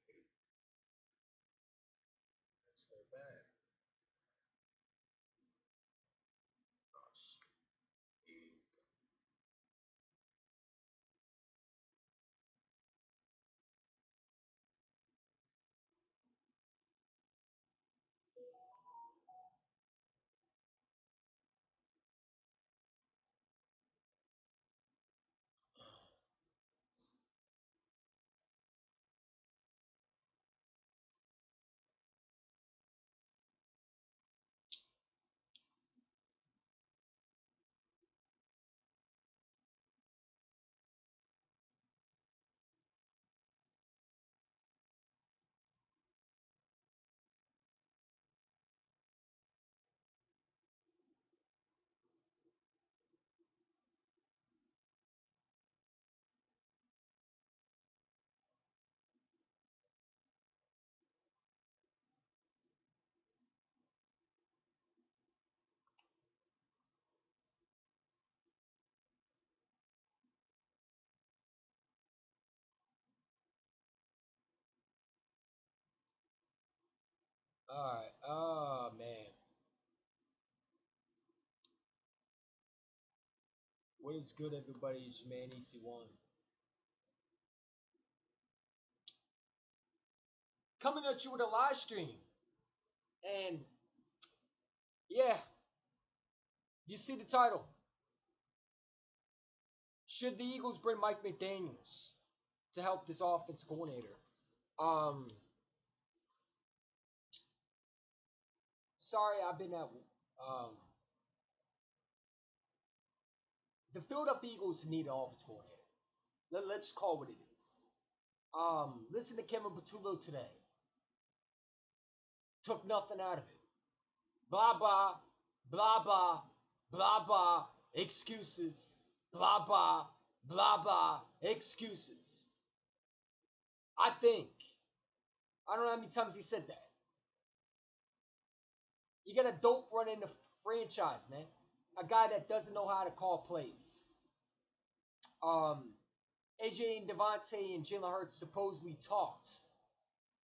Okay, that's not bad. Gosh. Eh, All right. Oh man, what is good, everybody? It's your man EC1 coming at you with a live stream, and yeah, you see the title. Should the Eagles bring Mike McDaniels to help this offense coordinator? Um, sorry, I've been at the Philadelphia Eagles need an offense coordinator. Let's call it what it is. Listen to Kevin Patullo today. Took nothing out of it. Blah blah, blah blah, blah blah, excuses. Blah blah, blah blah, excuses. I think. I don't know how many times he said that. You got a dope running the franchise, man. A guy that doesn't know how to call plays. AJ and Devontae and Jalen Hurts supposedly talked.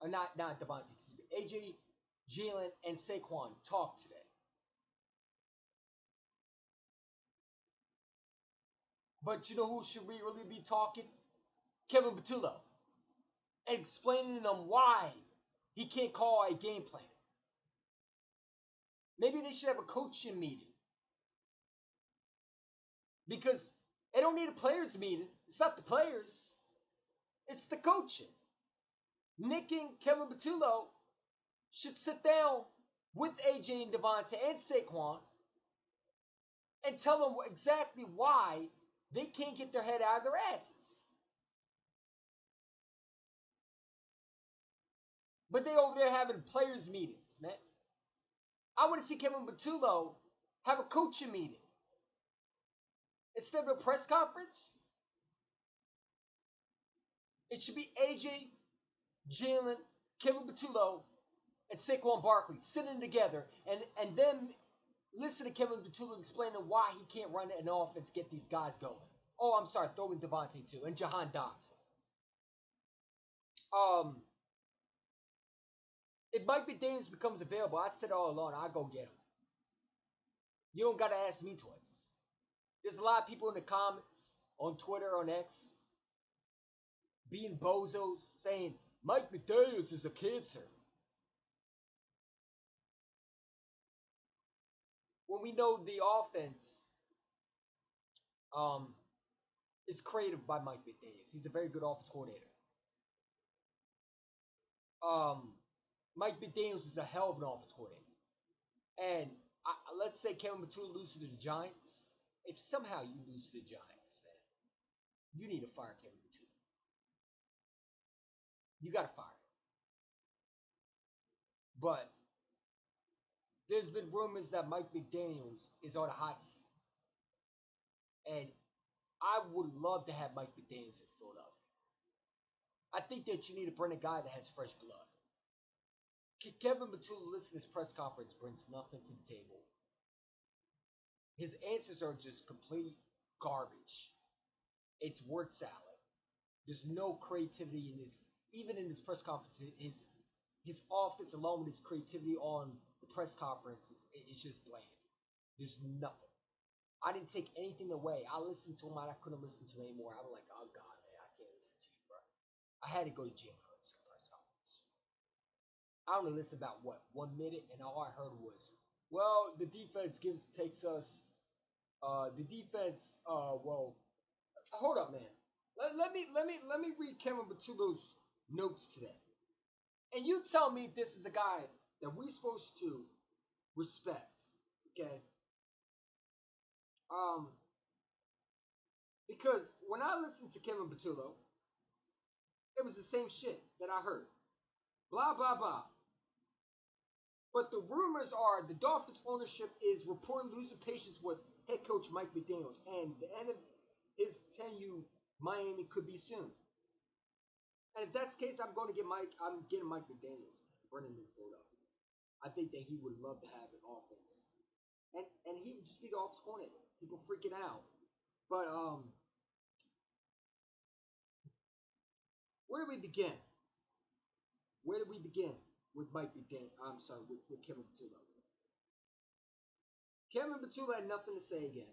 Or not Devontae, excuse me. AJ, Jalen, and Saquon talked today. But you know who should really be talking? Kevin Patullo. And explaining to them why he can't call a game plan. Maybe they should have a coaching meeting. Because they don't need a players meeting. It's not the players. It's the coaching. Nick and Kevin Patullo should sit down with AJ and Devontae and Saquon and tell them exactly why they can't get their head out of their asses. But they over there having players meetings, man. I want to see Kevin Patullo have a coaching meeting instead of a press conference. It should be AJ, Jalen, Kevin Patullo, and Saquon Barkley sitting together and then listen to Kevin Patullo explaining why he can't run an offense, get these guys going. Oh, I'm sorry, throw in Devontae too, and Jahan Dotson. Um, if Mike McDaniels becomes available, I said all along, I go get him. You don't gotta ask me twice. There's a lot of people in the comments, on Twitter, on X, being bozos, saying Mike McDaniels is a cancer. When we know the offense um, is created by Mike McDaniels. He's a very good offense coordinator. Um, Mike McDaniels is a hell of an offense coordinator. And let's say Kevin Patullo loses to the Giants. If somehow you lose to the Giants, man, you need to fire Kevin Patullo. You got to fire him. But there's been rumors that Mike McDaniels is on a hot seat. And I would love to have Mike McDaniels in Philadelphia. I think that you need to bring a guy that has fresh blood. Kevin Patullo, listen to his press conference, brings nothing to the table. His answers are just complete garbage. it's word salad. There's no creativity in his, even in his press conference. His offense, along with his creativity on the press conferences, it's just bland. There's nothing. I didn't take anything away. I listened to him and I couldn't listen to him anymore. I was like, oh God, man, I can't listen to you, bro. I had to go to jail for this press conference. I only listened about, what, 1 minute, and all I heard was, well, the defense takes us, well, hold up, man. Let me read Kevin Batulo's notes today. And you tell me if this is a guy that we're supposed to respect, okay? Because when I listened to Kevin Batulo, it was the same shit that I heard. Blah, blah, blah. But the rumors are the Dolphins ownership is reporting losing patience with head coach Mike McDaniels, and the end of his tenure, Miami could be soon. And if that's the case, I'm getting Mike McDaniels, running in Philadelphia. I think that he would love to have an offense. And he would just be the offense coordinator. People freaking out. But where do we begin? Where do we begin with Mike McDaniels? I'm sorry, with Kevin Batulo. Kevin Batulo had nothing to say again.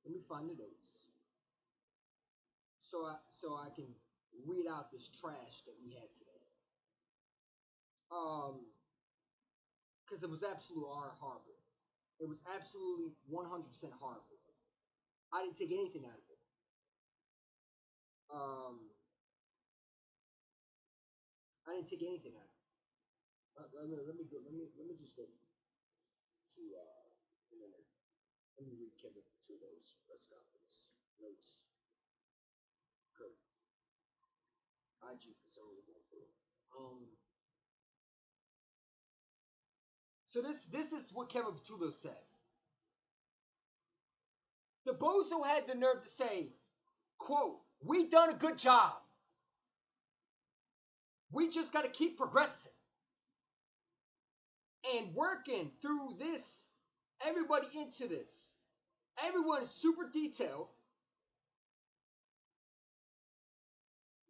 Let me find the notes. So I can read out this trash that we had today. Because it was absolutely horrible. It was absolutely 100% horrible. I didn't take anything out of it. I didn't take anything out of it. Let me just go to internet. Let me read Kevin Batulo's press conference notes. Good. IG facility going through. So this is what Kevin Batulo said. The bozo had the nerve to say, quote, "We done a good job. We just got to keep progressing and working through this. Everybody into this. Everyone is super detailed.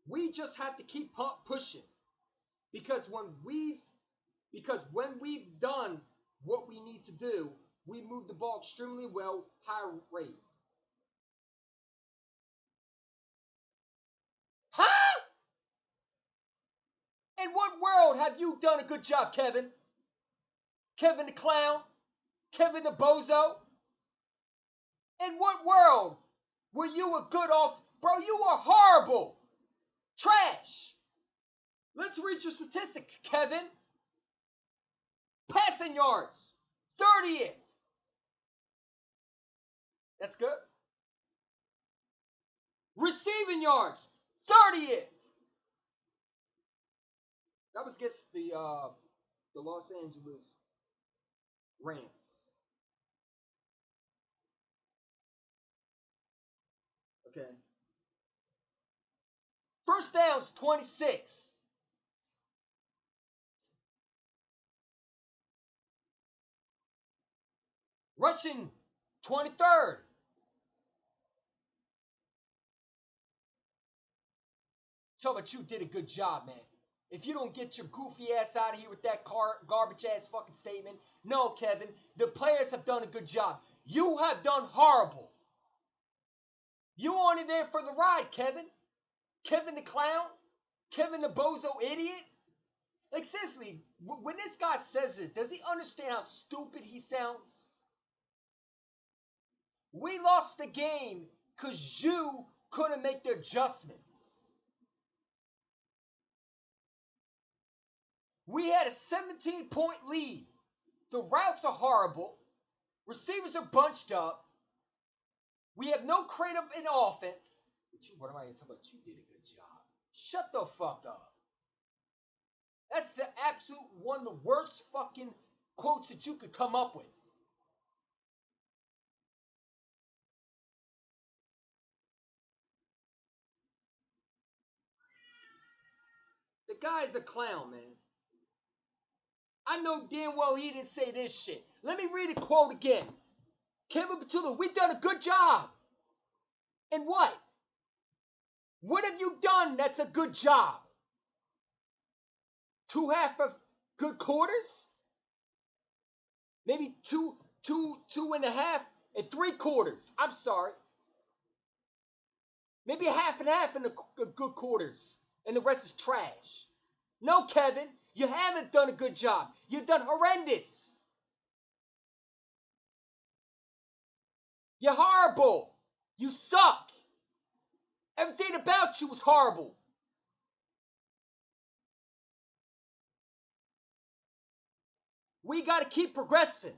We just have to keep pushing because when we've done what we need to do, we move the ball extremely well, high rate." Huh? In what world have you done a good job, Kevin? Kevin the clown? Kevin the bozo? In what world were you a good off? Bro, you are horrible. Trash. Let's read your statistics, Kevin. Passing yards, 30th. That's good. Receiving yards, 30th. That was against the Los Angeles Rams. Okay. First downs, 26. Rushing, 23rd. Talk about you did a good job, man. If you don't get your goofy ass out of here with that garbage ass fucking statement, no, Kevin, the players have done a good job. You have done horrible. You on there for the ride, Kevin. Kevin the clown. Kevin the bozo idiot. Like, seriously, when this guy says it, does he understand how stupid he sounds? We lost the game because you couldn't make the adjustments. We had a 17-point lead. The routes are horrible. Receivers are bunched up. We have no creative in offense. What am I going to talk about? You did a good job. Shut the fuck up. That's the absolute one of the worst fucking quotes that you could come up with. The guy's a clown, man. I know damn well he didn't say this shit. Let me read a quote again. Kevin Batulo, we done a good job. And what? What have you done that's a good job? 2.5 of good quarters? Maybe two and a half and 3 quarters. I'm sorry. Maybe a half and half in the good quarters. And the rest is trash. No, Kevin, you haven't done a good job. You've done horrendous. You're horrible. You suck. Everything about you was horrible. We got to keep progressing.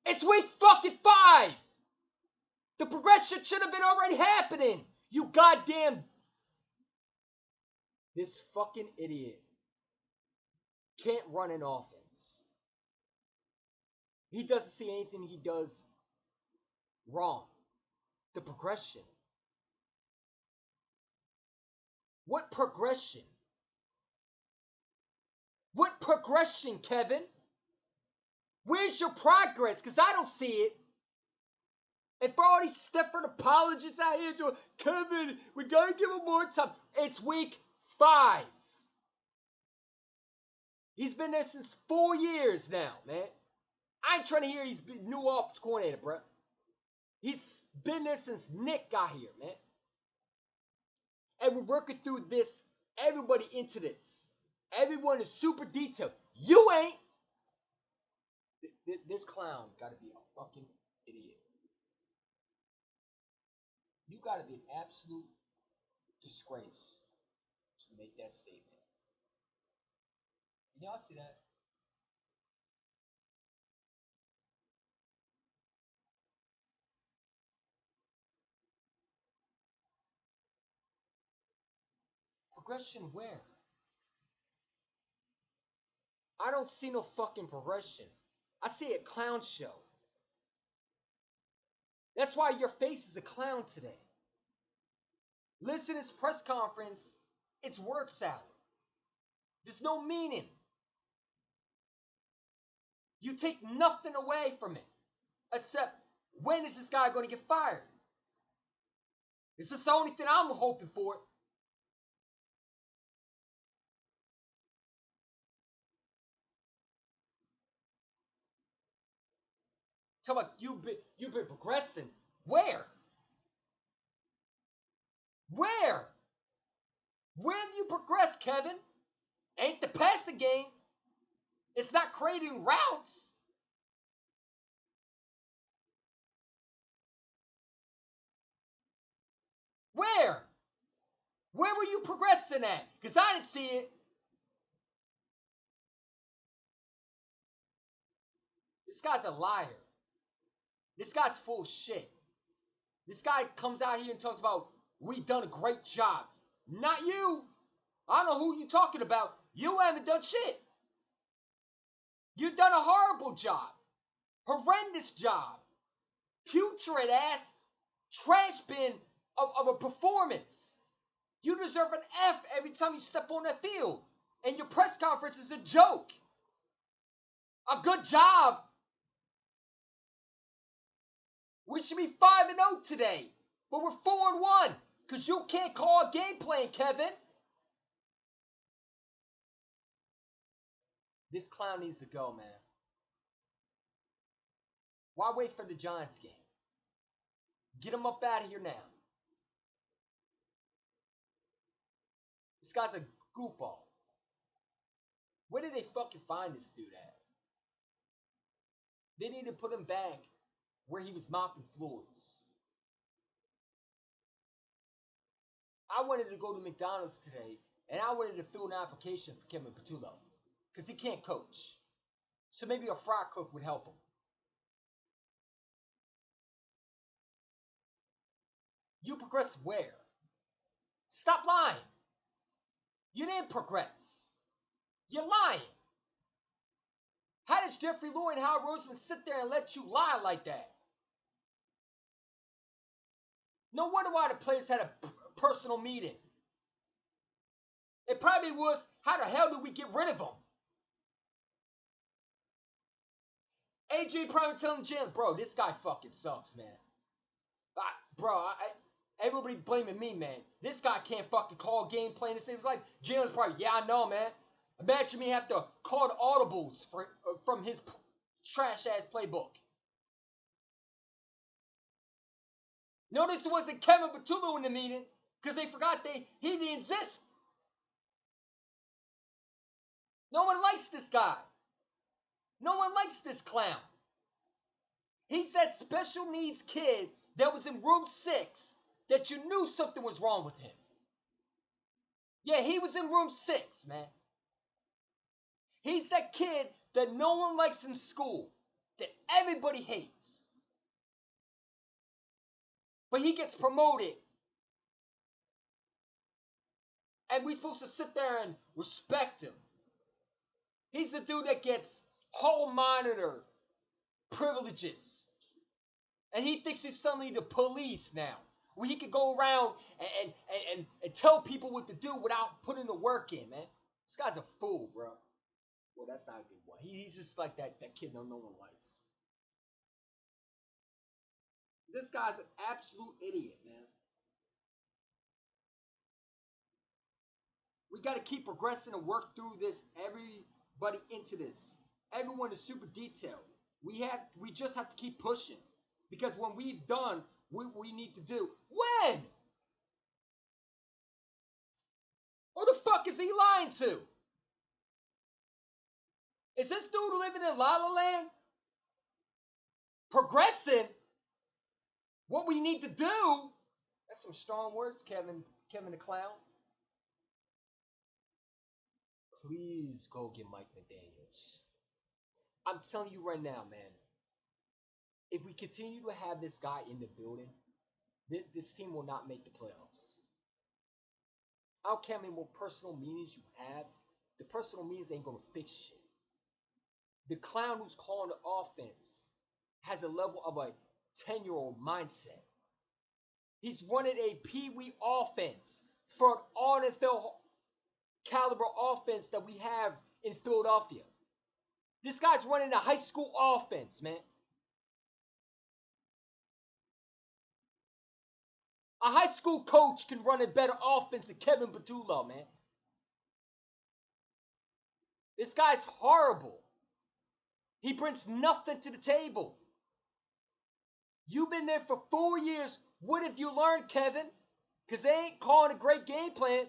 It's week fucking 5. The progression should have been already happening. You goddamn... This fucking idiot can't run an offense. He doesn't see anything he does wrong. The progression. What progression? What progression, Kevin? Where's your progress? Because I don't see it. And for all these Stefford apologists out here doing, Kevin, we got to give him more time. It's week 5. He's been there since 4 years now, man. I ain't trying to hear he's been new offense coordinator, bro. He's been there since Nick got here, man. And we're working through this, everybody into this. Everyone is super detailed. You ain't. This clown got to be a fucking idiot. You got to be an absolute disgrace to make that statement. Can y'all see that? Progression where? I don't see no fucking progression. I see a clown show. That's why your face is a clown today. Listen to this press conference. It's work salad. There's no meaning. You take nothing away from it. Except, when is this guy going to get fired? Is this the only thing I'm hoping for? Tell me, you've been progressing. Where? Where? Where have you progressed, Kevin? Ain't the passing game. It's not creating routes. Where? Where were you progressing at? Because I didn't see it. This guy's a liar. This guy's full of shit. This guy comes out here and talks about, we done a great job. Not you. I don't know who you talking about. You haven't done shit. You've done a horrible job. Horrendous job. Putrid ass trash bin of a performance. You deserve an F every time you step on that field. And your press conference is a joke. A good job. We should be 5-0 today. But we're 4-1. Because you can't call a game plan, Kevin. This clown needs to go, man. Why wait for the Giants game? Get him up out of here now. This guy's a goofball. Where did they fucking find this dude at? They need to put him back where he was mopping floors. I wanted to go to McDonald's today, and I wanted to fill an application for Kevin Patullo. Because he can't coach. So maybe a fry cook would help him. You progress where? Stop lying. You didn't progress. You're lying. How does Jeffrey Lurie and Howard Roseman sit there and let you lie like that? No wonder why the players had a personal meeting. It probably was, how the hell do we get rid of him? AJ probably telling Jalen, bro, this guy fucking sucks, man. Everybody blaming me, man. This guy can't fucking call game plan to save his life. Jalen's probably, yeah, I know, man. Imagine me have to call the audibles from his trash-ass playbook. Notice it wasn't Kevin Patullo in the meeting because they forgot he didn't exist. No one likes this guy. No one likes this clown. He's that special needs kid that was in room 6 that you knew something was wrong with him. Yeah, he was in room 6, man. He's that kid that no one likes in school, that everybody hates. But he gets promoted. And we're supposed to sit there and respect him. He's the dude that gets hall monitor privileges. And he thinks he's suddenly the police now. Where he could go around and tell people what to do without putting the work in, man. This guy's a fool, bro. Well, that's not a good one. He's just like that kid no one likes. This guy's an absolute idiot, man. We got to keep progressing and work through this. Everybody into this. Everyone is super detailed. We just have to keep pushing. Because when we've done what we need to do. When? Who the fuck is he lying to? Is this dude living in La La Land? Progressing? What we need to do? That's some strong words, Kevin the Clown. Please go get Mike McDaniels. I'm telling you right now, man. If we continue to have this guy in the building, this team will not make the playoffs. I don't care how many more personal meetings you have. The personal meetings ain't going to fix shit. The clown who's calling the offense has a level of a 10-year-old mindset. He's running a pee-wee offense for an all-NFL caliber offense that we have in Philadelphia. This guy's running a high school offense, man. A high school coach can run a better offense than Kevin Patullo, man. This guy's horrible. He brings nothing to the table. You've been there for 4 years. What have you learned, Kevin? Because they ain't calling a great game plan.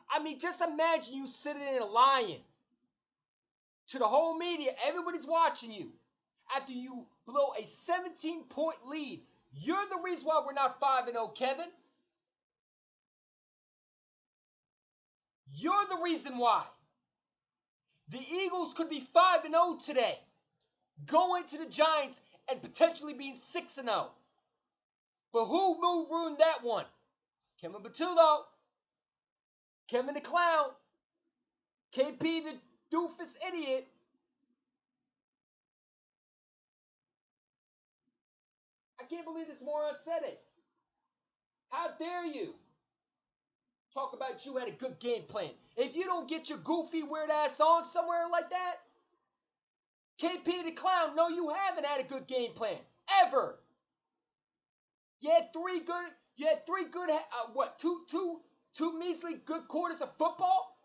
I mean, just imagine you sitting in a lion to the whole media. Everybody's watching you. After you blow a 17-point lead. You're the reason why we're not 5-0, Kevin. You're the reason why. The Eagles could be 5-0 today. Going to the Giants and potentially being 6-0. But who ruined that one? It's Kevin Patullo. Kevin the Clown. KP the doofus idiot. I can't believe this moron said it. How dare you? Talk about you had a good game plan. If you don't get your goofy weird ass on somewhere like that, KP the Clown, no, you haven't had a good game plan. Ever. You had three good, two measly good quarters of football?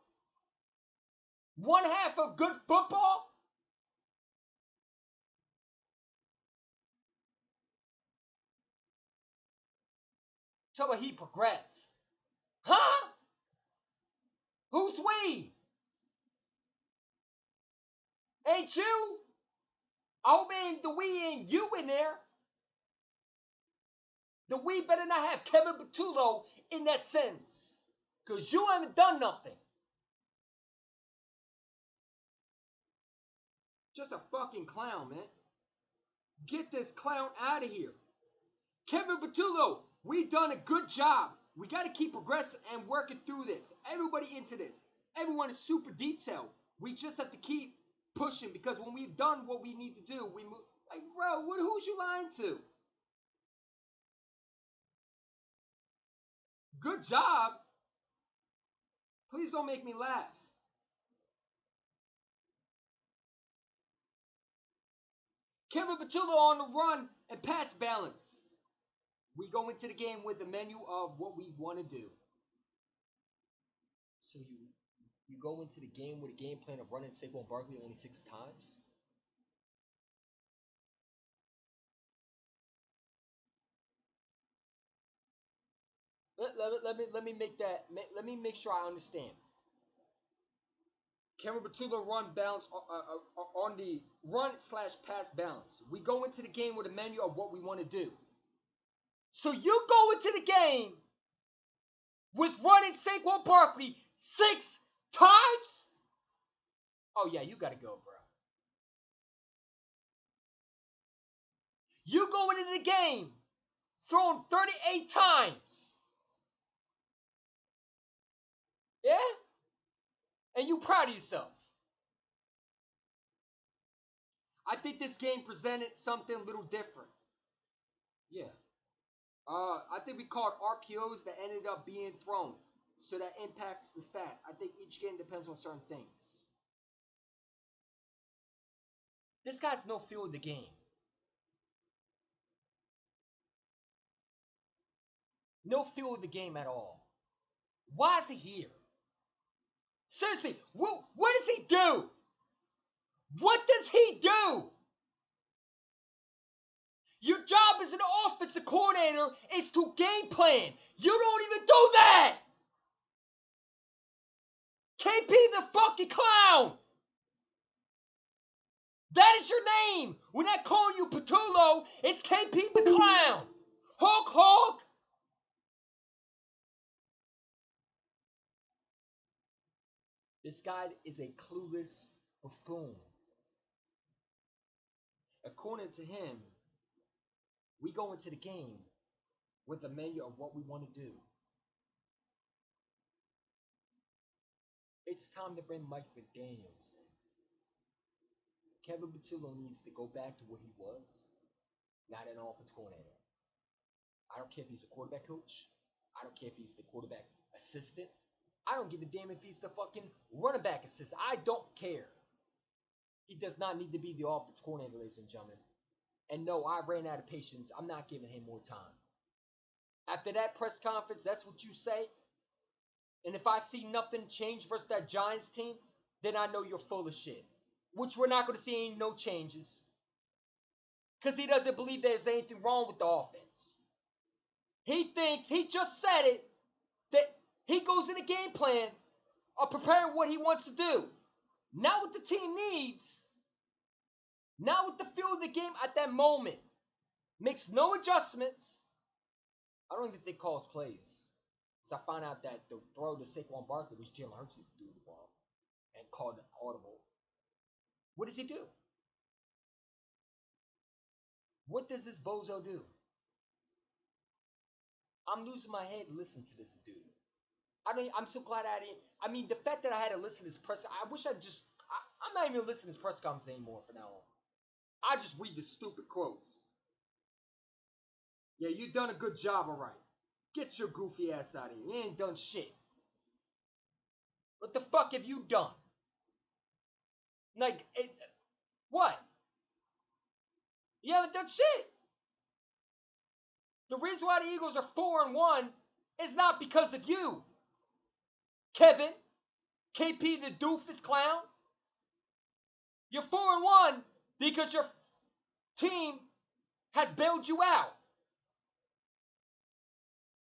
One half of good football? Talk about he progressed. Huh? Who's we? Ain't you? I hope the we ain't you in there. The we better not have Kevin Patullo in that sentence. Because you haven't done nothing. Just a fucking clown, man. Get this clown out of here. Kevin Patullo, we've done a good job. We got to keep progressing and working through this. Everybody into this. Everyone is super detailed. We just have to keep pushing because when we've done what we need to do, we move. Like, bro, who's you lying to? Good job. Please don't make me laugh. Kevin Patullo on the run and pass balance. We go into the game with a menu of what we want to do. So you go into the game with a game plan of running Saquon Barkley only 6 times? Let me make that. Let me make sure I understand. Cameron Batula run bounce on the run/pass balance. We go into the game with a menu of what we want to do. So you go into the game with running Saquon Barkley 6 times? Oh yeah, you gotta go, bro. You go into the game throwing 38 times. Yeah? And you proud of yourself. I think this game presented something a little different. Yeah. I think we called RPOs that ended up being thrown. So that impacts the stats. I think each game depends on certain things. This guy's no feel of the game. No feel of the game at all. Why is he here? Seriously, what does he do? What does he do? Your job as an offensive coordinator is to game plan. You don't even do that. KP the fucking clown. That is your name. When I call you Patullo, it's KP the clown. Honk, honk. This guy is a clueless buffoon. According to him, we go into the game with a menu of what we want to do. It's time to bring Mike McDaniels in. Kevin Patullo needs to go back to what he was, not an offense coordinator. I don't care if he's a quarterback coach. I don't care if he's the quarterback assistant. I don't give a damn if he's the fucking running back assistant. I don't care. He does not need to be the offense coordinator, ladies and gentlemen. And no, I ran out of patience. I'm not giving him more time. After that press conference, that's what you say? And if I see nothing change versus that Giants team, then I know you're full of shit. Which we're not going to see no changes. Because he doesn't believe there's anything wrong with the offense. He thinks, he just said it, that he goes in a game plan of preparing what he wants to do. Not what the team needs. Not what the feel of the game at that moment. Makes no adjustments. I don't even think calls plays. So I found out that the throw to Saquon Barkley was Jalen Hurts who threw the ball and called it audible. What does he do? What does this bozo do? I'm losing my head listening to this dude. I'm so glad I didn't. I mean, the fact that I had to listen to this press, I wish I'm not even listening to this press conference anymore from now on. I just read the stupid quotes. Yeah, you done a good job, all right. Get your goofy ass out of here. You ain't done shit. What the fuck have you done? Like, what? You haven't done shit. The reason why the Eagles are 4-1 is not because of you, Kevin, KP the doofus clown. You're 4-1 because your team has bailed you out.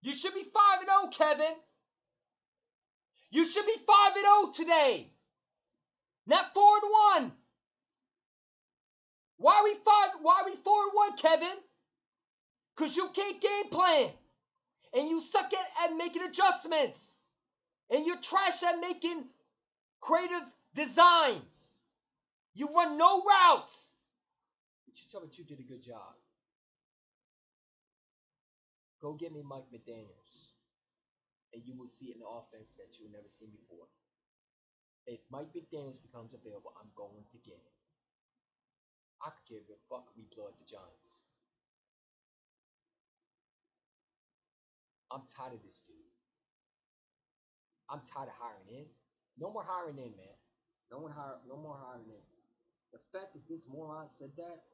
You should be 5-0, Kevin. You should be 5-0 today. Not 4-1. Why are we 4-1, Kevin? Because you can't game plan. And you suck at making adjustments. And you're trash at making creative designs. You run no routes. But you tell me you did a good job. Go get me Mike McDaniels. And you will see an offense that you've never seen before. If Mike McDaniels becomes available, I'm going to get him. I could give a fuck if we blow up the Giants. I'm tired of this dude. I'm tired of hiring in. No more hiring in, man. No more hiring in. The fact that this moron said that,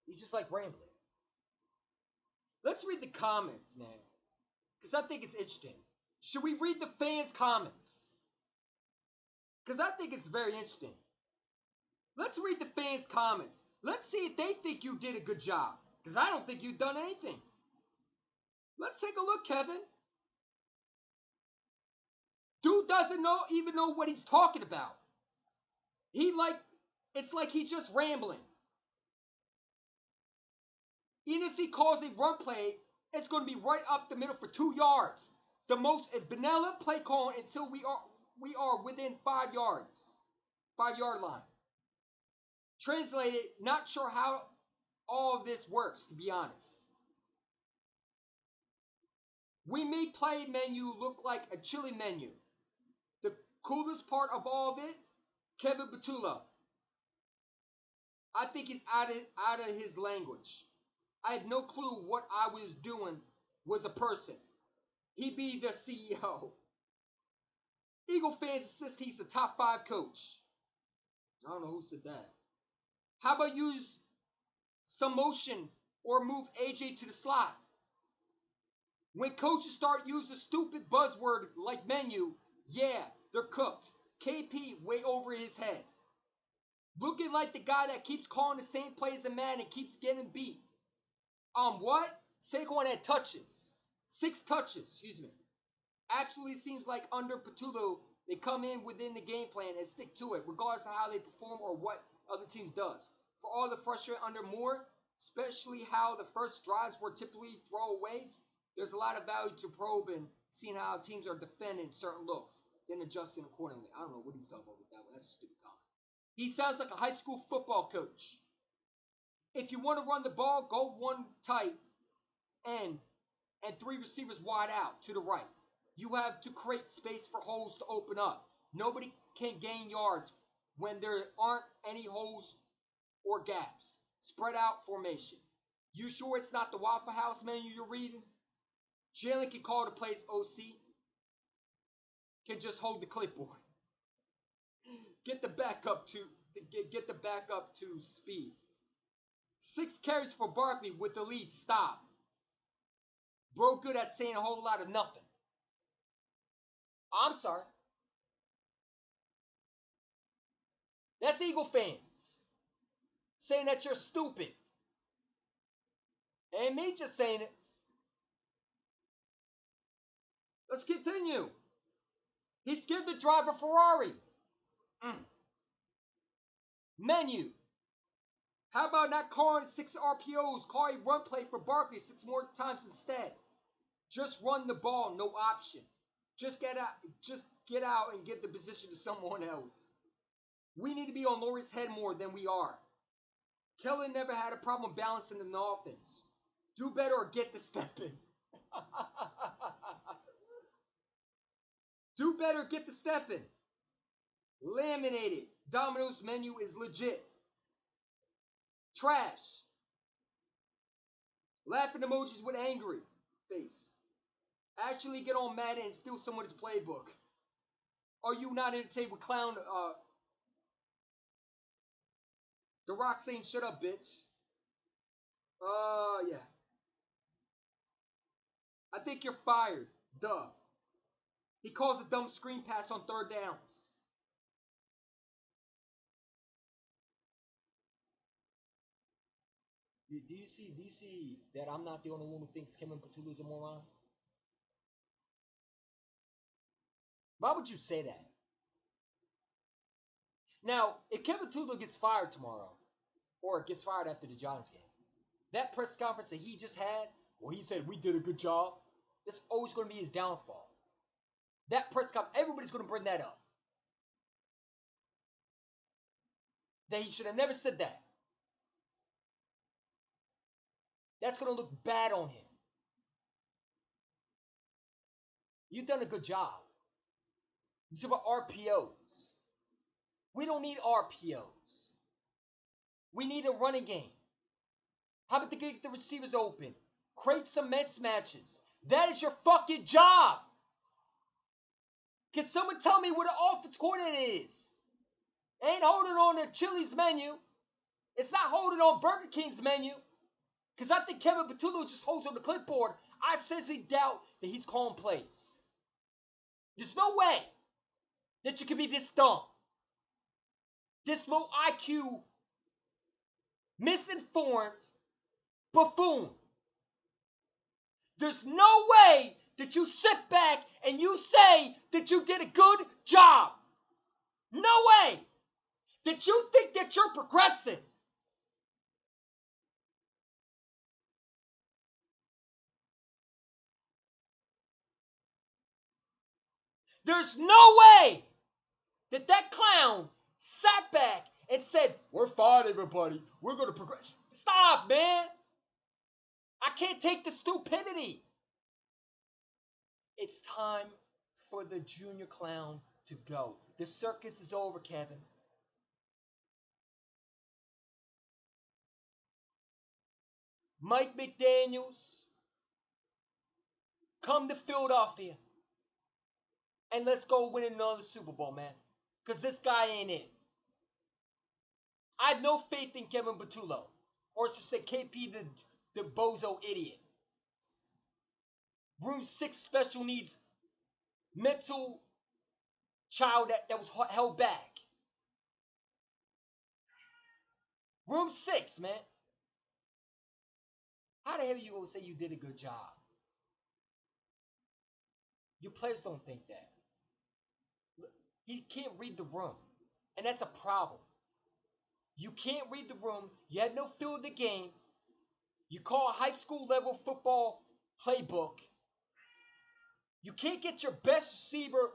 He's just like rambling. Let's read the comments, man. Because I think it's interesting. Should we read the fans' comments? Because I think it's very interesting. Let's read the fans' comments. Let's see if they think you did a good job. Because I don't think you've done anything. Let's take a look, Kevin. Dude doesn't even know what he's talking about. It's like he's just rambling. Even if he calls a run play, it's going to be right up the middle for 2 yards. The most vanilla play call until we are within 5 yards. 5-yard line. Translated, not sure how all of this works, to be honest. We made play menu look like a chili menu. The coolest part of all of it, Kevin Batula. I think he's out of his language. I had no clue what I was doing was a person. He be the CEO. Eagle fans insist he's a top 5 coach. I don't know who said that. How about use some motion or move AJ to the slot? When coaches start using stupid buzzword like menu, yeah, they're cooked. KP way over his head. Looking like the guy that keeps calling the same plays as man and keeps getting beat. What? Saquon had touches. 6 touches, excuse me. Actually seems like under Patullo, they come in within the game plan and stick to it, regardless of how they perform or what other teams does. For all the frustration under Moore, especially how the first drives were typically throwaways, there's a lot of value to probing, seeing how teams are defending certain looks, then adjusting accordingly. I don't know what he's talking about with that one. That's a stupid comment. He sounds like a high school football coach. If you want to run the ball, go one tight end and 3 receivers wide out to the right. You have to create space for holes to open up. Nobody can gain yards when there aren't any holes or gaps. Spread out formation. You sure it's not the Waffle House menu you're reading? Jalen can call the plays. OC can just hold the clipboard. Get the backup to speed. 6 carries for BARKley with the lead. Stop. Bro good at saying a whole lot of nothing. I'm sorry. That's Eagle fans saying that you're stupid. Ain't me just saying it. Let's continue. He scared the driver Ferrari. Menu. How about not calling 6 RPOs? Call a run play for BARKley 6 more times instead. Just run the ball, no option. Just get out and give the position to someone else. We need to be on Laurie's head more than we are. Kellen never had a problem balancing an offense. Do better or get the step in. Do better, get the step in. Laminated. Domino's menu is legit. Trash. Laughing emojis with angry face. Actually get on Madden and steal someone's playbook. Are you not entertained with clown? The Rock saying shut up, bitch. Yeah. I think you're fired. Duh. He calls a dumb screen pass on 3rd downs. Do you see that I'm not the only one who thinks Kevin Patullo's a moron? Why would you say that? Now, if Kevin Patullo gets fired tomorrow, or gets fired after the Giants game, that press conference that he just had, where he said we did a good job, that's always going to be his downfall. That press conference, everybody's going to bring that up. That he should have never said that. That's going to look bad on him. You've done a good job. You talk about RPOs. We don't need RPOs. We need a running game. How about to get the receivers open? Create some mismatches. That is your fucking job. Can someone tell me what an offense coordinator is? Ain't holding on to Chili's menu. It's not holding on Burger King's menu. Because I think Kevin Patullo just holds on the clipboard. I seriously doubt that he's calling plays. There's no way that you can be this dumb. This low IQ, misinformed buffoon. There's no way that you sit back and you say that you did a good job. No way that you think that you're progressing. There's no way that that clown sat back and said, we're fine, everybody. We're going to progress. Stop, man. I can't take the stupidity. It's time for the junior clown to go. The circus is over, Kevin. Mike McDaniels, come to Philadelphia and let's go win another Super Bowl, man. Because this guy ain't it. I have no faith in Kevin Patullo. Or should say KP the bozo idiot. Room 6 special needs mental child that was held back. Room 6, man. How the hell are you going to say you did a good job? Your players don't think that. He can't read the room. And that's a problem. You can't read the room. You had no feel of the game. You call a high school level football playbook. You can't get your best receiver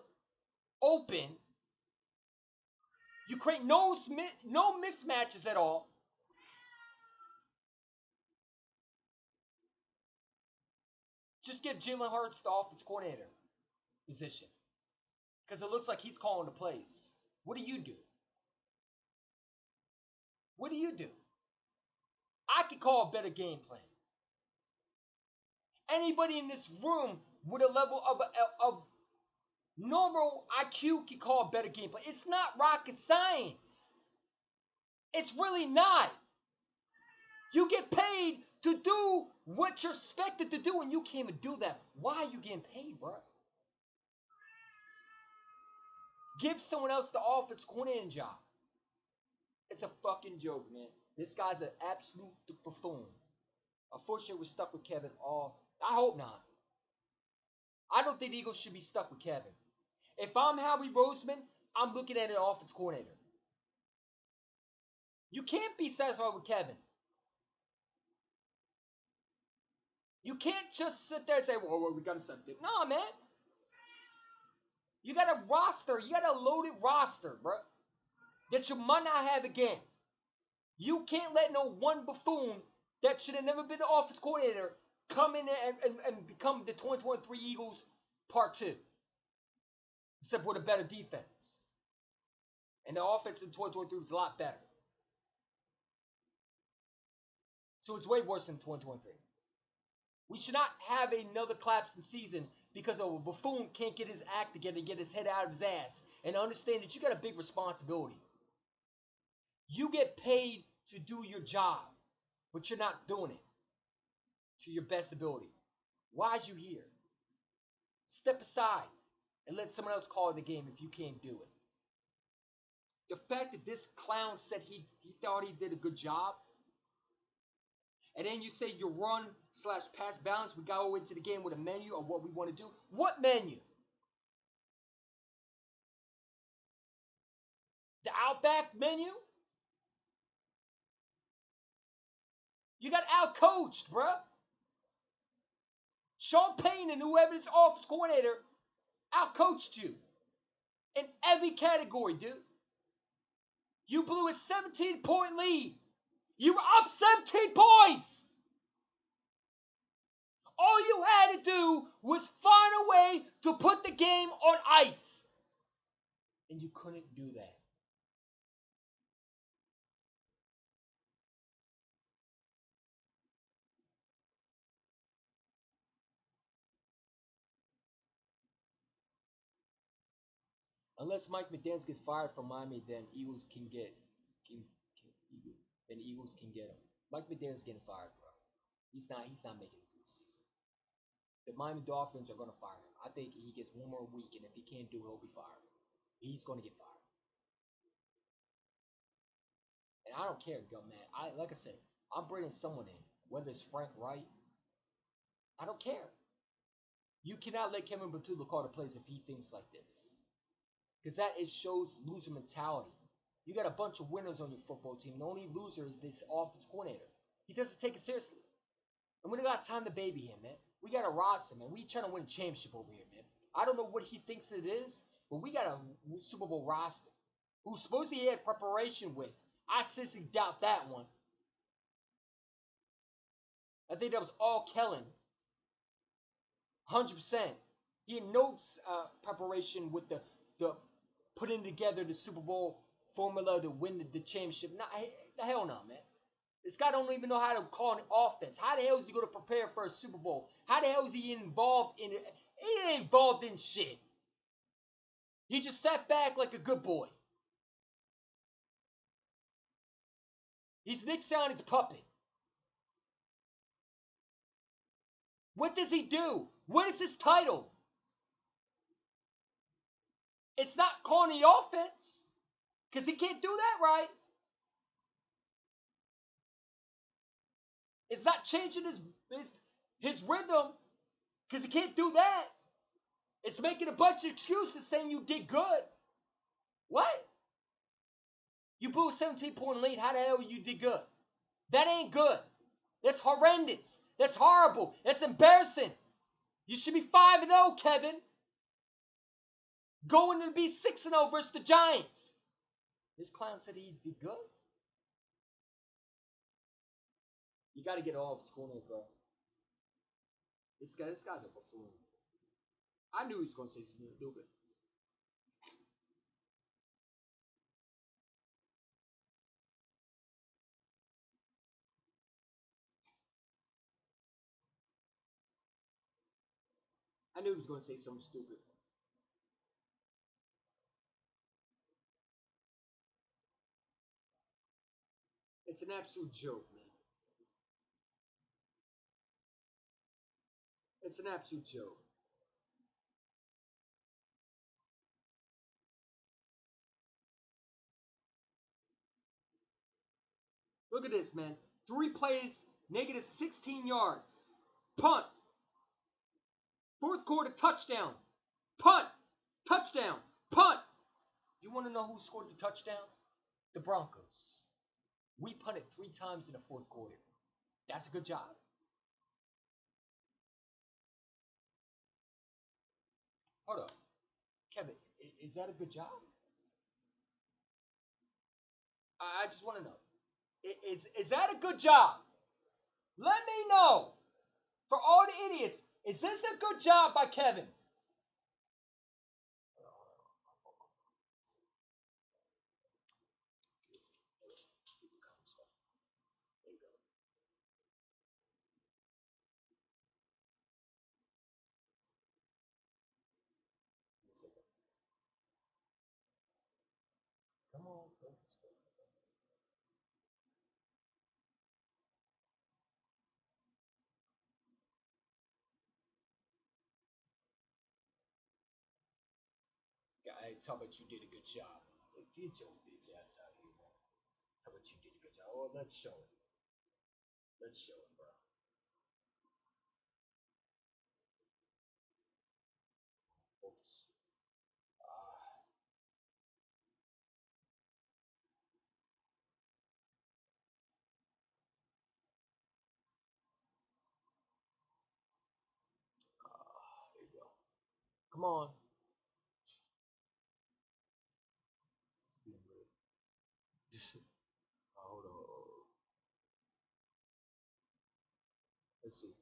open. You create no mismatches at all. Just give Jalen Hurts the offense coordinator position. Because it looks like he's calling the plays. What do you do? What do you do? I could call a better game plan. Anybody in this room with a level of normal IQ can call a better game plan. It's not rocket science. It's really not. You get paid to do what you're expected to do, and you can't even do that. Why are you getting paid, bro? Give someone else the offense coordinating job. It's a fucking joke, man. This guy's an absolute buffoon. Unfortunately, we're stuck with Kevin all. I hope not. I don't think the Eagles should be stuck with Kevin. If I'm Howie Roseman, I'm looking at an offense coordinator. You can't be satisfied with Kevin. You can't just sit there and say, whoa, we got to set it. No, man. You got a roster. You got a loaded roster, bro, that you might not have again. You can't let no one buffoon that should have never been the offense coordinator come in and become the 2023 Eagles Part 2. Except with a better defense. And the offense in 2023 was a lot better. So it's way worse than 2023. We should not have another collapsing season because a buffoon can't get his act together and get his head out of his ass and understand that you got a big responsibility. You get paid to do your job, but you're not doing it to your best ability. Why is you here? Step aside and let someone else call the game if you can't do it. The fact that this clown said he thought he did a good job, and then you say your run/pass balance, we go into the game with a menu of what we want to do. What menu? The Outback menu? You got out-coached, bruh. Sean Payton and whoever this offense coordinator out-coached you. In every category, dude. You blew a 17-point lead. You were up 17 points. All you had to do was find a way to put the game on ice. And you couldn't do that. Unless Mike McDaniels gets fired from Miami, then Eagles can get. then the Eagles can get him. Mike McDaniel's getting fired, bro. He's not making it through the season. The Miami Dolphins are gonna fire him. I think he gets one more week, and if he can't do it, he'll be fired. He's gonna get fired. And I don't care, man. Like I said, I'm bringing someone in, whether it's Frank Wright. I don't care. You cannot let Kevin Batula call the plays if he thinks like this, because that shows loser mentality. You got a bunch of winners on your football team. The only loser is this offense coordinator. He doesn't take it seriously. And we don't got time to baby him, man. We got a roster, man. We trying to win a championship over here, man. I don't know what he thinks it is, but we got a Super Bowl roster who's supposed to have preparation with. I seriously doubt that one. I think that was all Kellen. 100%. He had no preparation with the putting together the Super Bowl formula to win the championship. Nah, the hell no, man. This guy don't even know how to call an offense. How the hell is he going to prepare for a Super Bowl? How the hell is he involved in it? He ain't involved in shit. He just sat back like a good boy. He's Nick Sirianni's puppet. What does he do? What is his title? It's not calling the offense, because he can't do that right. It's not changing his rhythm, because he can't do that. It's making a bunch of excuses saying you did good. What? You blew a 17-point lead. How the hell you did good? That ain't good. That's horrendous. That's horrible. That's embarrassing. You should be 5-0, Kevin. Going to be 6-0 versus the Giants. This clown said he did good. You got to get all of his corner, bro. This guy's a buffoon. I knew he was going to say something stupid. I knew he was going to say something stupid. It's an absolute joke, man. It's an absolute joke. Look at this, man. 3 plays, negative 16 yards. Punt. 4th quarter touchdown. Punt. Touchdown. Punt. You want to know who scored the touchdown? The Broncos. We punted 3 times in the 4th quarter. That's a good job. Hold up. Kevin, is that a good job? I just want to know. Is that a good job? Let me know. For all the idiots, is this a good job by Kevin? Come on, bro. I tell about you did a good job. Get your bitch ass out here, man. How about you did a good job? Oh, let's show it. Let's show it, bro. Oops. There you go. Come on. Hold on. Let's see.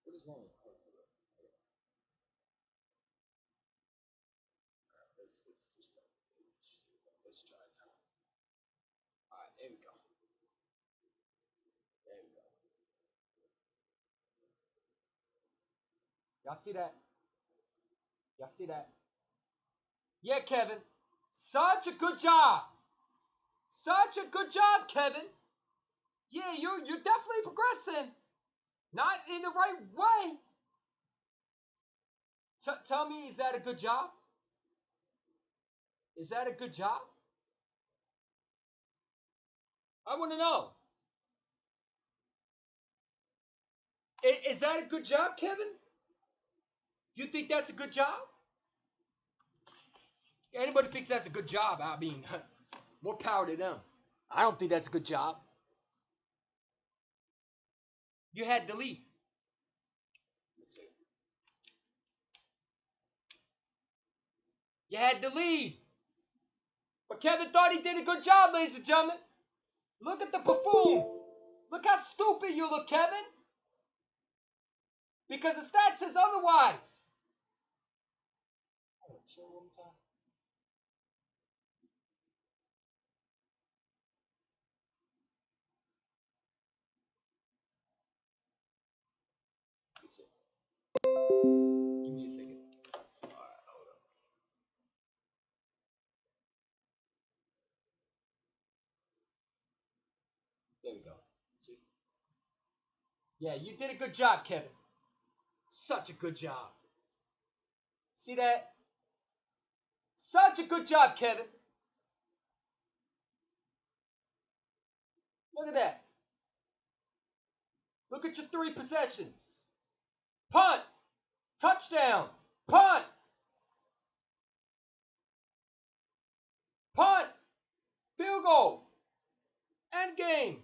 What is wrong? Let's try it now. All right, there we go. There we go. Y'all see that? Y'all see that? Yeah, Kevin. Such a good job. Such a good job, Kevin. Yeah, you're definitely progressing. Not in the right way. Tell me, is that a good job? Is that a good job? I want to know. Is that a good job, Kevin? You think that's a good job? Anybody thinks that's a good job, I mean, more power to them. I don't think that's a good job. You had to leave. You had to leave. But Kevin thought he did a good job, ladies and gentlemen. Look at the buffoon. Look how stupid you look, Kevin. Because the stat says otherwise. Give me a second. Alright, hold up. There we go. See? Yeah, you did a good job, Kevin. Such a good job. See that? Such a good job, Kevin. Look at that. Look at your 3 possessions. Punt. Touchdown. Punt. Punt. Field goal. End game.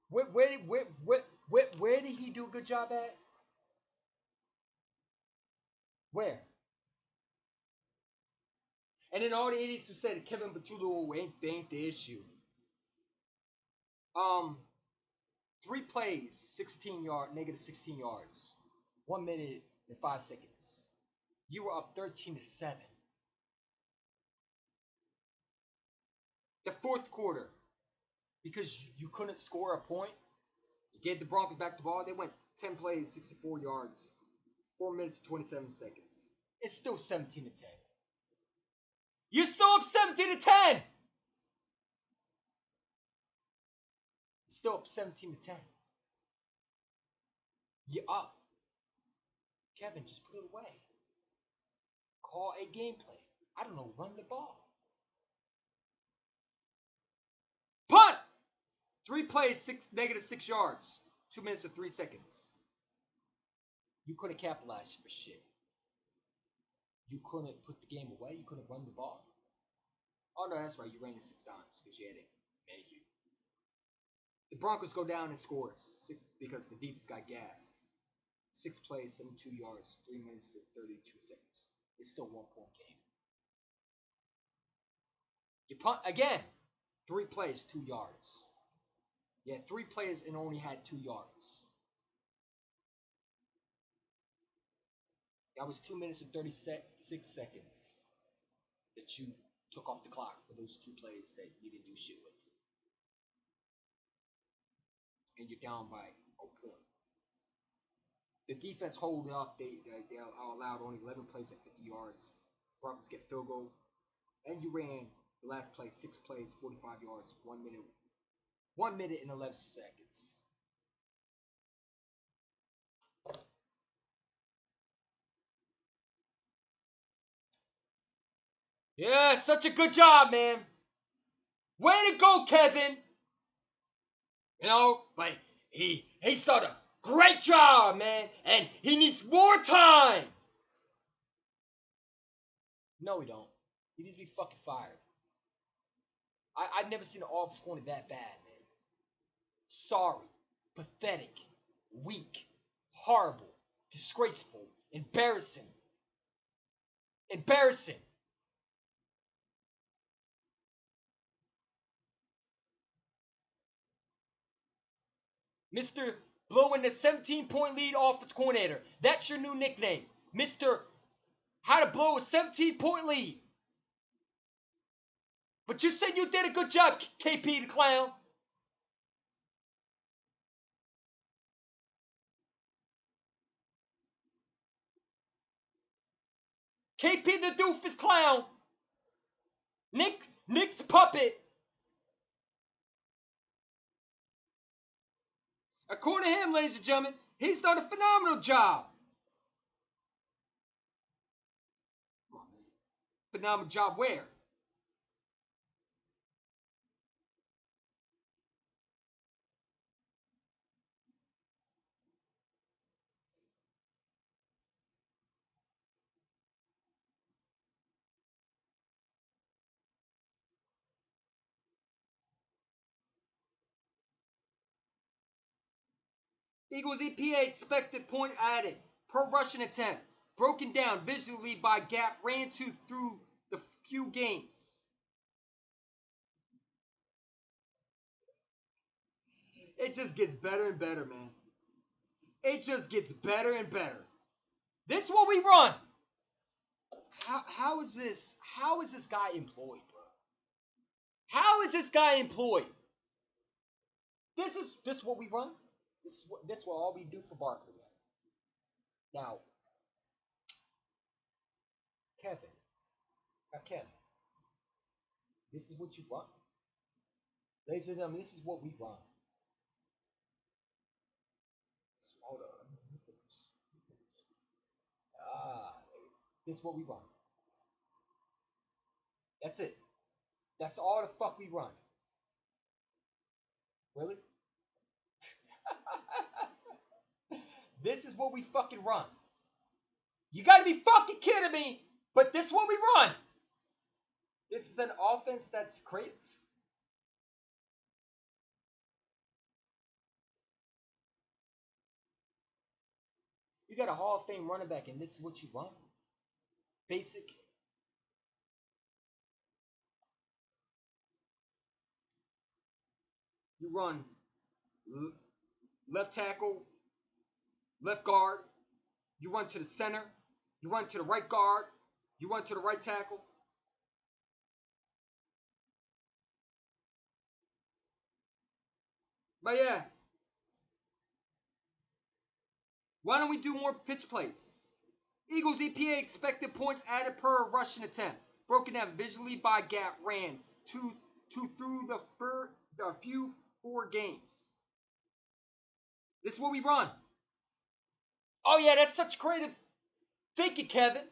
Where did he do a good job at? Where? And then all the idiots who said Kevin Batulo ain't the issue. 3 plays, 16 yards, 1 minute and 5 seconds. You were up 13-7. The fourth quarter, because you couldn't score a point, you gave the Broncos back the ball. They went 10 plays, 64 yards, 4 minutes and 27 seconds. It's still 17-10. You're still up 17-10. Still up 17-10. You're up. Kevin, just put it away. Call a game play. I don't know, run the ball. Punt! 3 plays, -6 yards. 2 minutes and 3 seconds. You couldn't capitalize for shit. You couldn't put the game away. You couldn't run the ball. Oh, no, that's right. You ran it 6 times because you had it menu. The Broncos go down and score because the defense got gassed. 6 plays, 72 yards, 3 minutes and 32 seconds. It's still 1-point game. You punt again. 3 plays, 2 yards. Yeah, 3 plays and only had 2 yards. That was 2 minutes and 36 seconds that you took off the clock for those 2 plays that you didn't do shit with. And you're down by a point. The defense hold up. They allowed only 11 plays at 50 yards. Broncos get field goal. And you ran the last play, 6 plays, 45 yards, 1 minute and 11 seconds. Yeah, such a good job, man. Way to go, Kevin. You know, like he's done a great job, man, and he needs more time. No, he don't. He needs to be fucking fired. I've never seen an offense corner that bad, man. Sorry, pathetic, weak, horrible, disgraceful, embarrassing. Embarrassing. Mr. Blowing the 17-point lead offense coordinator. That's your new nickname. Mr. How to blow a 17-point lead. But you said you did a good job, KP the clown. KP the doofus clown. Nick's puppet. According to him, ladies and gentlemen, he's done a phenomenal job. Phenomenal job where? Eagles EPA expected point added per rushing attempt. Broken down visually by gap ran through the few games. It just gets better and better, man. It just gets better and better. This is what we run. How is this guy employed, bro? How is this guy employed? This is what we run. This is what all we do for BARKley. Now, Kevin, this is what you run. Ladies and gentlemen, this is what we run. Hold on. This is what we run. That's it. That's all the fuck we run. Really? This is what we fucking run. You gotta be fucking kidding me, but this is what we run. This is an offense that's creative. You got a Hall of Fame running back, and this is what you run. Basic. You run left tackle, left guard. You run to the center. You run to the right guard. You run to the right tackle. But yeah. Why don't we do more pitch plays? Eagles EPA expected points added per rushing attempt. Broken down visually by gap ran through the few 4 games. This is what we run. Oh yeah, that's such creative thinking, Kevin.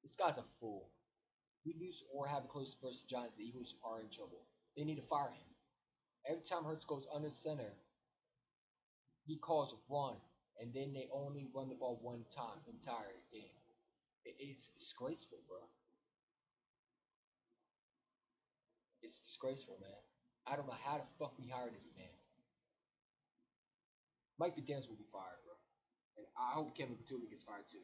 This guy's a fool. We lose or have a close versus the Giants. The Eagles are in trouble. They need to fire him. Every time Hurts goes under center, he calls a run, and then they only run the ball one time entire game. It's disgraceful, bro. It's disgraceful, man. I don't know how the fuck we hired this man. Mike McDaniels will be fired, bro. And I hope Kevin Patullo gets fired too.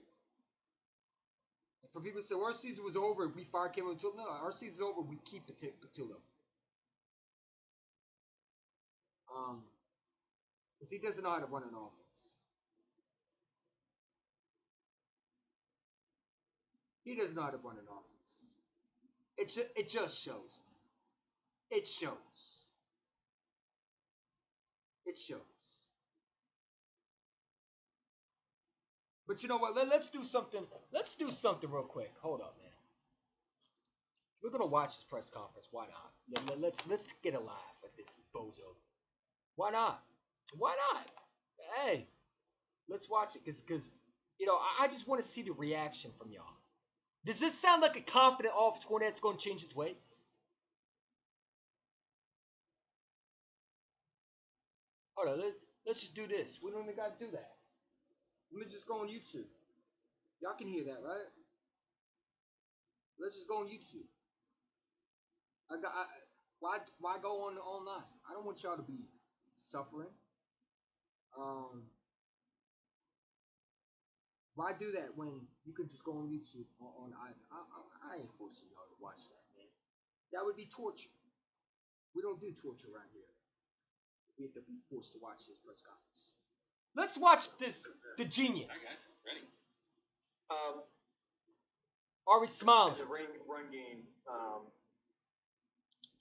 And for people to say, well, our season was over if we fire Kevin Patullo. No, our season's over if we keep Patullo. Because he doesn't know how to run an offense. He doesn't know how to run an offense. It just shows. It shows. It shows. But you know what? Let's do something. Let's do something real quick. Hold up, man. We're gonna watch this press conference. Why not? Let's get a laugh at this bozo. Why not? Why not? Hey, let's watch it because you know I just want to see the reaction from y'all. Does this sound like a confident offensive coordinator that's going to change his ways? Hold on, let's just do this. We don't even got to do that. Let me just go on YouTube. Y'all can hear that, right? Let's just go on YouTube. Why go on online? I don't want y'all to be suffering. Why do that when you could just go on YouTube I ain't forcing y'all to watch that, man. That would be torture. We don't do torture around here. We have to be forced to watch this press conference. Let's watch this, the genius. All right, guys, ready? Are we smiling? The run game,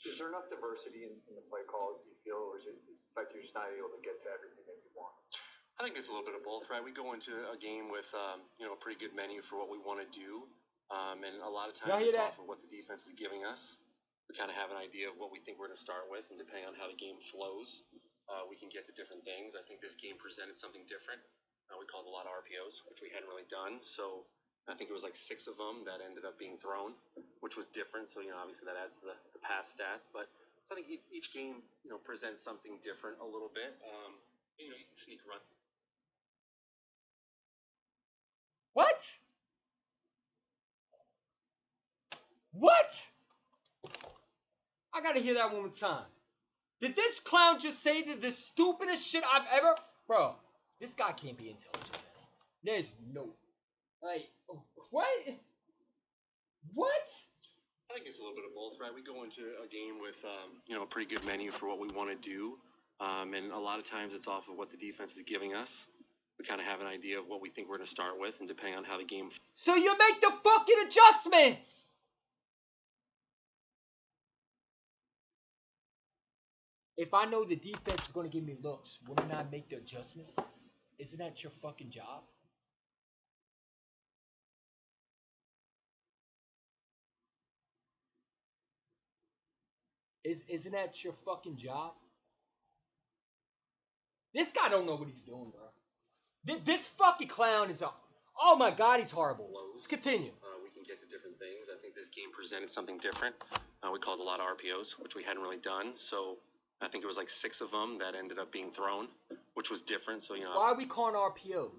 is there enough diversity in the play calls, do you feel, or is it the fact you're just not able to get to everything that you want? I think it's a little bit of both, right? We go into a game with, a pretty good menu for what we want to do, and a lot of times it's off of what the defense is giving us. We kind of have an idea of what we think we're going to start with, and depending on how the game flows, we can get to different things. I think this game presented something different. We called a lot of RPOs, which we hadn't really done, so I think it was like 6 of them that ended up being thrown, which was different. So, obviously that adds to the pass stats, but I think each game, presents something different a little bit. You can sneak run. What? What? I gotta hear that one more time. Did this clown just say the stupidest shit I've ever... Bro, this guy can't be intelligent, man. There's no... Like, what? What? I think it's a little bit of both, right? We go into a game with, a pretty good menu for what we want to do, and a lot of times it's off of what the defense is giving us. We kind of have an idea of what we think we're going to start with, and depending on how the game... So you make the fucking adjustments! If I know the defense is going to give me looks, wouldn't I make the adjustments? Isn't that your fucking job? Isn't that your fucking job? This guy don't know what he's doing, bro. This fucking clown is a... Oh my god, he's horrible. Let's continue. We can get to different things. I think this game presented something different. We called a lot of RPOs, which we hadn't really done. So I think it was like 6 of them that ended up being thrown, which was different. So, Why are we calling RPOs?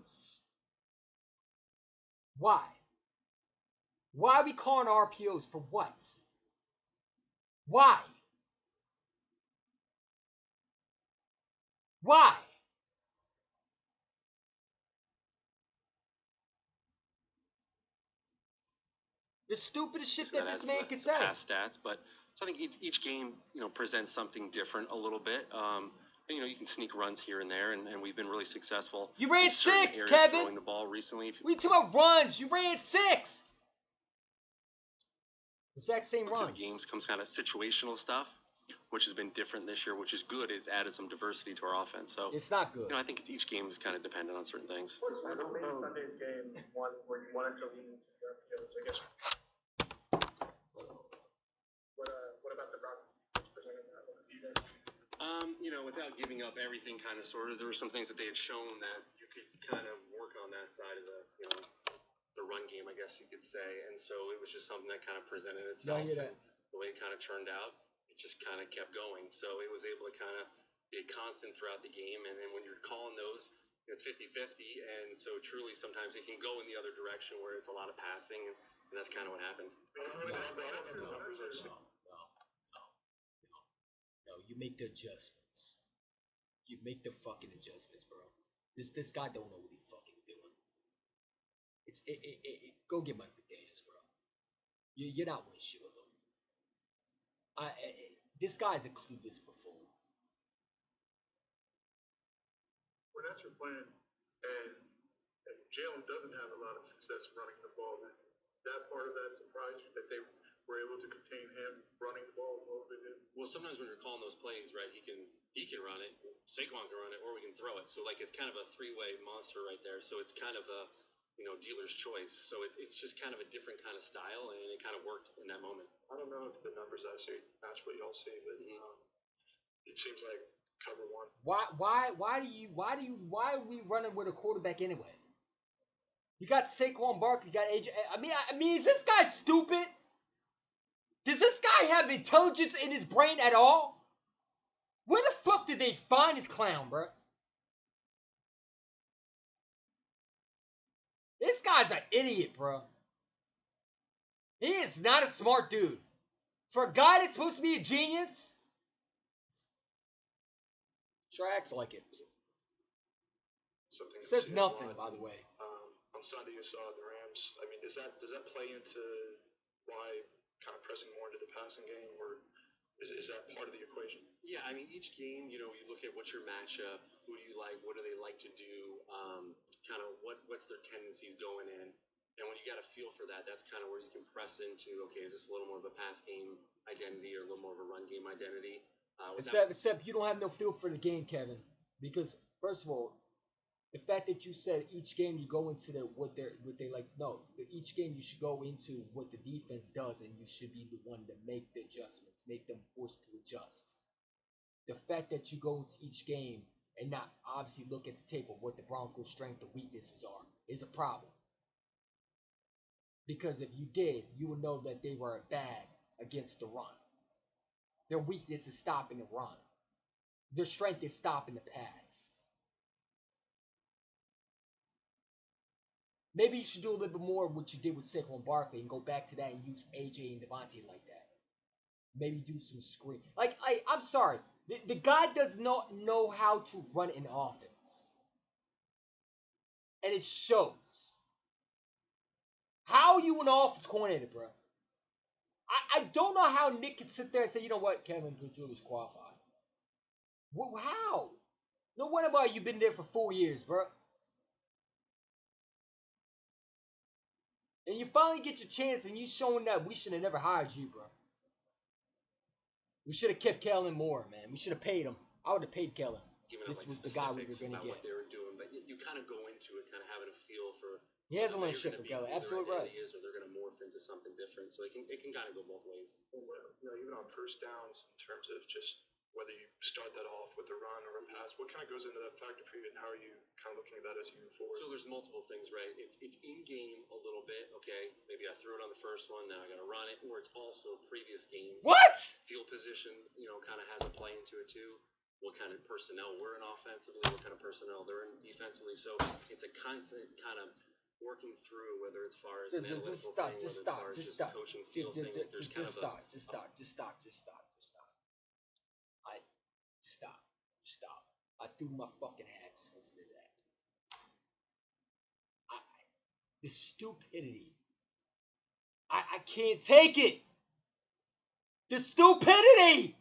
Why? Why are we calling RPOs? For what? Why? Why? The stupidest shit that this man can say. Past stats, but so I think each game, presents something different a little bit. You can sneak runs here and there, and we've been really successful. You ran 6, Kevin. Throwing the ball recently. We talking about runs. You ran 6. Exact same run. The games comes kind of situational stuff, which has been different this year, which is good. It's added some diversity to our offense. So it's not good. I think each game is kind of dependent on certain things. Maybe Sunday's game, one where you wanted to lean into the RPOs, I guess. What about the Broncos? Without giving up everything, kind of, sort of, there were some things that they had shown that you could kind of work on that side of the run game, I guess you could say. And so it was just something that kind of presented itself. And the way it kind of turned out, it just kind of kept going. So it was able to kind of be a constant throughout the game. And then when you're calling those, it's 50-50. And so truly sometimes it can go in the other direction where it's a lot of passing. And that's kind of what happened. No, you make the adjustments. You make the fucking adjustments, bro. This guy don't know what he's fucking doing. Go get Mike McDaniels, bro. You're not winning shit with him. This guy's a clueless buffoon. When that's your plan, and Jalen doesn't have a lot of success running the ball, that part of that surprised you that they were able to contain him running the ball as well as they did? Well, sometimes when you're calling those plays, right, he can run it, Saquon can run it, or we can throw it. So like it's kind of a 3-way monster right there. So it's kind of a dealer's choice. So it's just kind of a different kind of style, and it kind of worked in that moment. I don't know if the numbers I see match what y'all see, but it seems like cover one. Why are we running with a quarterback anyway? You got Saquon Barkley, you got AJ. I mean, is this guy stupid? Does this guy have intelligence in his brain at all? Where the fuck did they find this clown, bro? This guy's an idiot, bro. He is not a smart dude. For a guy that's supposed to be a genius, sure acts like it. Says nothing, by the way. On Sunday, you saw the Rams. I mean, does that play into why kind of pressing more into the passing game, or is that part of the equation? Yeah, I mean, each game, you look at what's your matchup, who do you like, what do they like to do, kind of what's their tendencies going in, and when you got a feel for that, that's kind of where you can press into, okay, is this a little more of a pass game identity or a little more of a run game identity? Except you don't have no feel for the game, Kevin, because first of all, The fact that you said each game you go into what they like. No, each game you should go into what the defense does, and you should be the one to make the adjustments, make them forced to adjust. The fact that you go into each game and not obviously look at the tape of what the Broncos' strengths and weaknesses are is a problem. Because if you did, you would know that they were bad against the run. Their weakness is stopping the run. Their strength is stopping the pass. Maybe you should do a little bit more of what you did with Saquon Barkley and go back to that and use AJ and Devontae like that. Maybe do some screen. I'm sorry. The guy does not know how to run an offense. And it shows. How are you an offense coordinator, bro? I don't know how Nick can sit there and say, you know what, Kevin Julio's qualified. How? No wonder why you've been there for 4 years, bro. And you finally get your chance, and you showing that we should have never hired you, bro. We should have kept Kellen Moore, man. We should have paid him. I would have paid Kellen. This was the guy we were going to get. What they were doing, but you kind of go into it kind of having a feel for. He has a little shit for Kellen. Absolutely right. Or they're going to morph into something different, so it can kind of go both ways. Even on first downs, in terms of just whether you start that off with a run or a pass, what kind of goes into that factor for you, and how are you kind of looking at that as you move forward? So there's multiple things, right? It's in game a little bit, okay? Maybe I threw it on the first one, now I got to run it, or it's also previous games. What? Field position, kind of has a play into it too. What kind of personnel we're in offensively, what kind of personnel they're in defensively. So it's a constant kind of working through, whether it's far as an analytical thing, whether it's far as just coaching field thing. There's kind of stop. I threw my fucking hat. Just listen to that. The stupidity. I can't take it. The stupidity.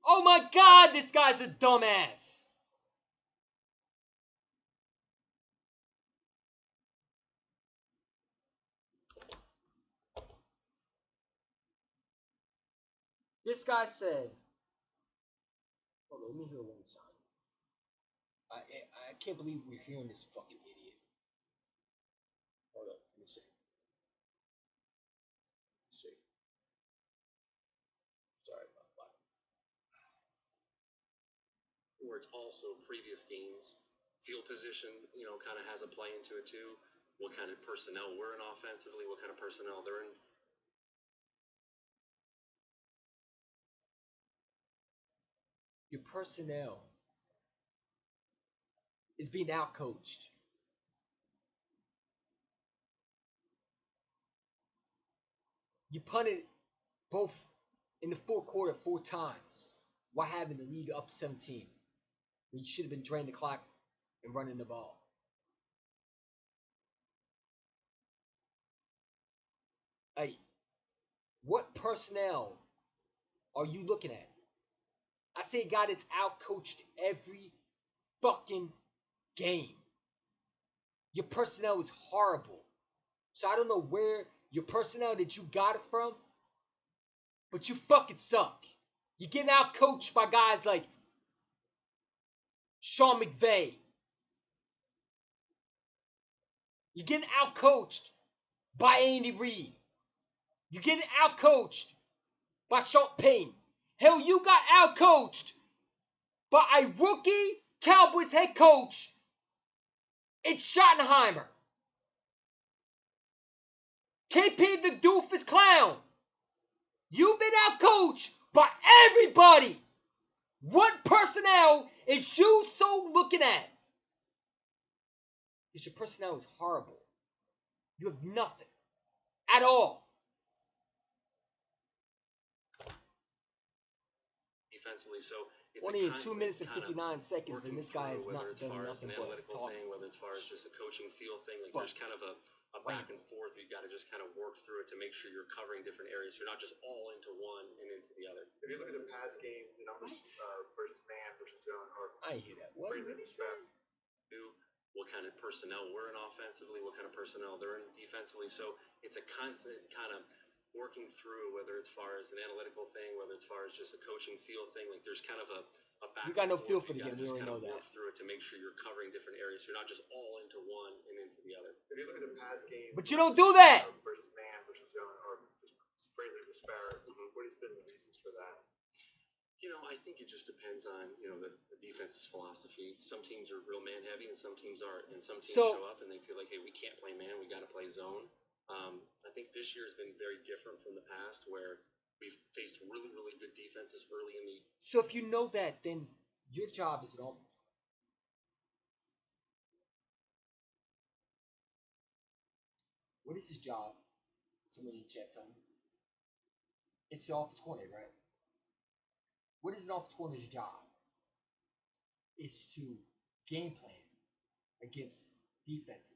Oh my God, this guy's a dumbass. This guy said, hold on, let me hear one time. I can't believe we're hearing this fucking idiot. Hold up, let me see. Sorry about that. Where it's also previous games. Field position, kind of has a play into it too. What kind of personnel we're in offensively, what kind of personnel they're in. Your personnel is being outcoached. You punted both in the fourth quarter 4 times while having the lead up 17. When you should have been draining the clock and running the ball. Hey, what personnel are you looking at? I say a guy that's outcoached every fucking game. Your personnel is horrible. So I don't know where your personnel that you got it from, but you fucking suck. You're getting outcoached by guys like Sean McVay. You're getting outcoached by Andy Reid. You're getting outcoached by Sean Payton. Hell, you got outcoached by a rookie Cowboys head coach. It's Schottenheimer. KP the doofus clown. You've been outcoached by everybody. What personnel is you so looking at? Because your personnel is horrible. You have nothing at all. Defensively, so it's only 2 minutes and 59 seconds, and this guy has not done nothing but talk. Whether it's far as just a coaching feel thing, like there's kind of a back and forth. You got to just kind of work through it to make sure you're covering different areas. You're not just all into one and into the other. If you look at the pass game, the numbers versus man versus zone are. I hear that. What did he say? What kind of personnel we're in offensively, what kind of personnel they're in defensively. So it's a constant kind of working through, whether it's far as an analytical thing, whether it's far as just a coaching feel thing. Like there's kind of a back. You got no feel for the game. game. We already know that. Work through it to make sure you're covering different areas. So you're not just all into one and into the other. If you look at the pass game, but you don't do that. Versus man versus zone, or just greatly disparate. What has been the reasons for that? You know, I think it just depends on, you know, the defense's philosophy. Some teams are real man heavy and some teams aren't. And some teams show up and they feel like, hey, we can't play man, we got to play zone. I think this year has been very different from the past where we've faced really, really good defenses early in the. So if you know that, then your job is an offense. What is his job? Somebody in the chat tell me. It's the offense coordinator, right? What is an offense coordinator's job? It's to game plan against defenses.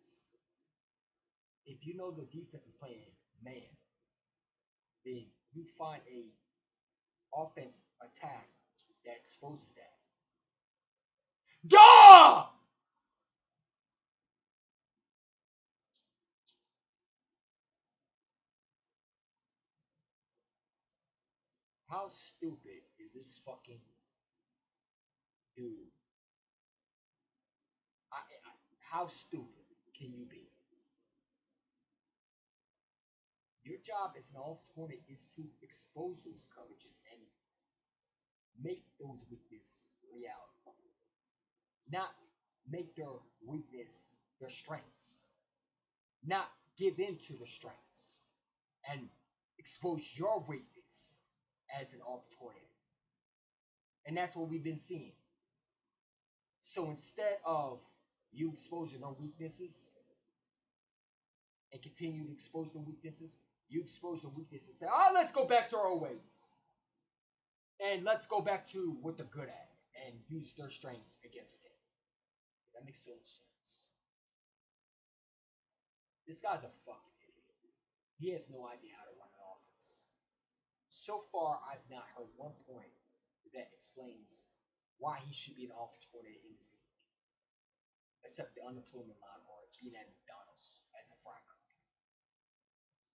If you know the defense is playing man, then you find a offense attack that exposes that. Duh! How stupid is this fucking dude? How stupid can you be? Your job as an offensive coordinator is to expose those coverages and make those weaknesses reality. Not make their weakness their strengths. Not give in to their strengths and expose your weakness as an offensive coordinator. And that's what we've been seeing. So instead of you exposing their weaknesses and continue to expose the weaknesses, you expose the weaknesses and say, oh, let's go back to our old ways. And let's go back to what they're good at and use their strengths against it. That makes so much sense. This guy's a fucking idiot. He has no idea how to run an offense. So far, I've not heard one point that explains why he should be an offensive coordinator in this league. Except the unemployment line or being at McDonald's as a fry cook.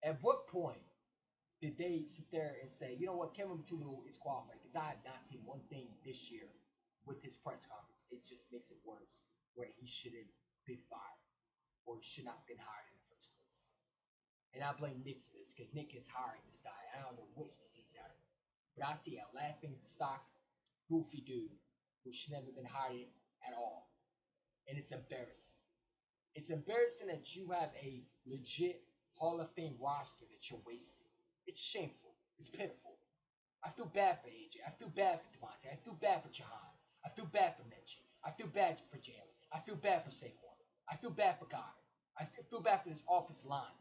At what point did they sit there and say, you know what, Kevin Batulo is qualified? Because I have not seen one thing this year with his press conference. It just makes it worse, where he shouldn't be fired or should not have been hired in the first place. And I blame Nick for this because Nick is hiring this guy. I don't know what he sees out of him. But I see a laughing stock, goofy dude who should never been hired at all. And it's embarrassing. It's embarrassing that you have a legit Hall of Fame roster that you're wasting. It's shameful. It's pitiful. I feel bad for AJ. I feel bad for Devontae. I feel bad for Jahan. I feel bad for Menchie. I feel bad for Jalen. I feel bad for Saquon. I feel bad for Goddard. I feel bad for this offensive line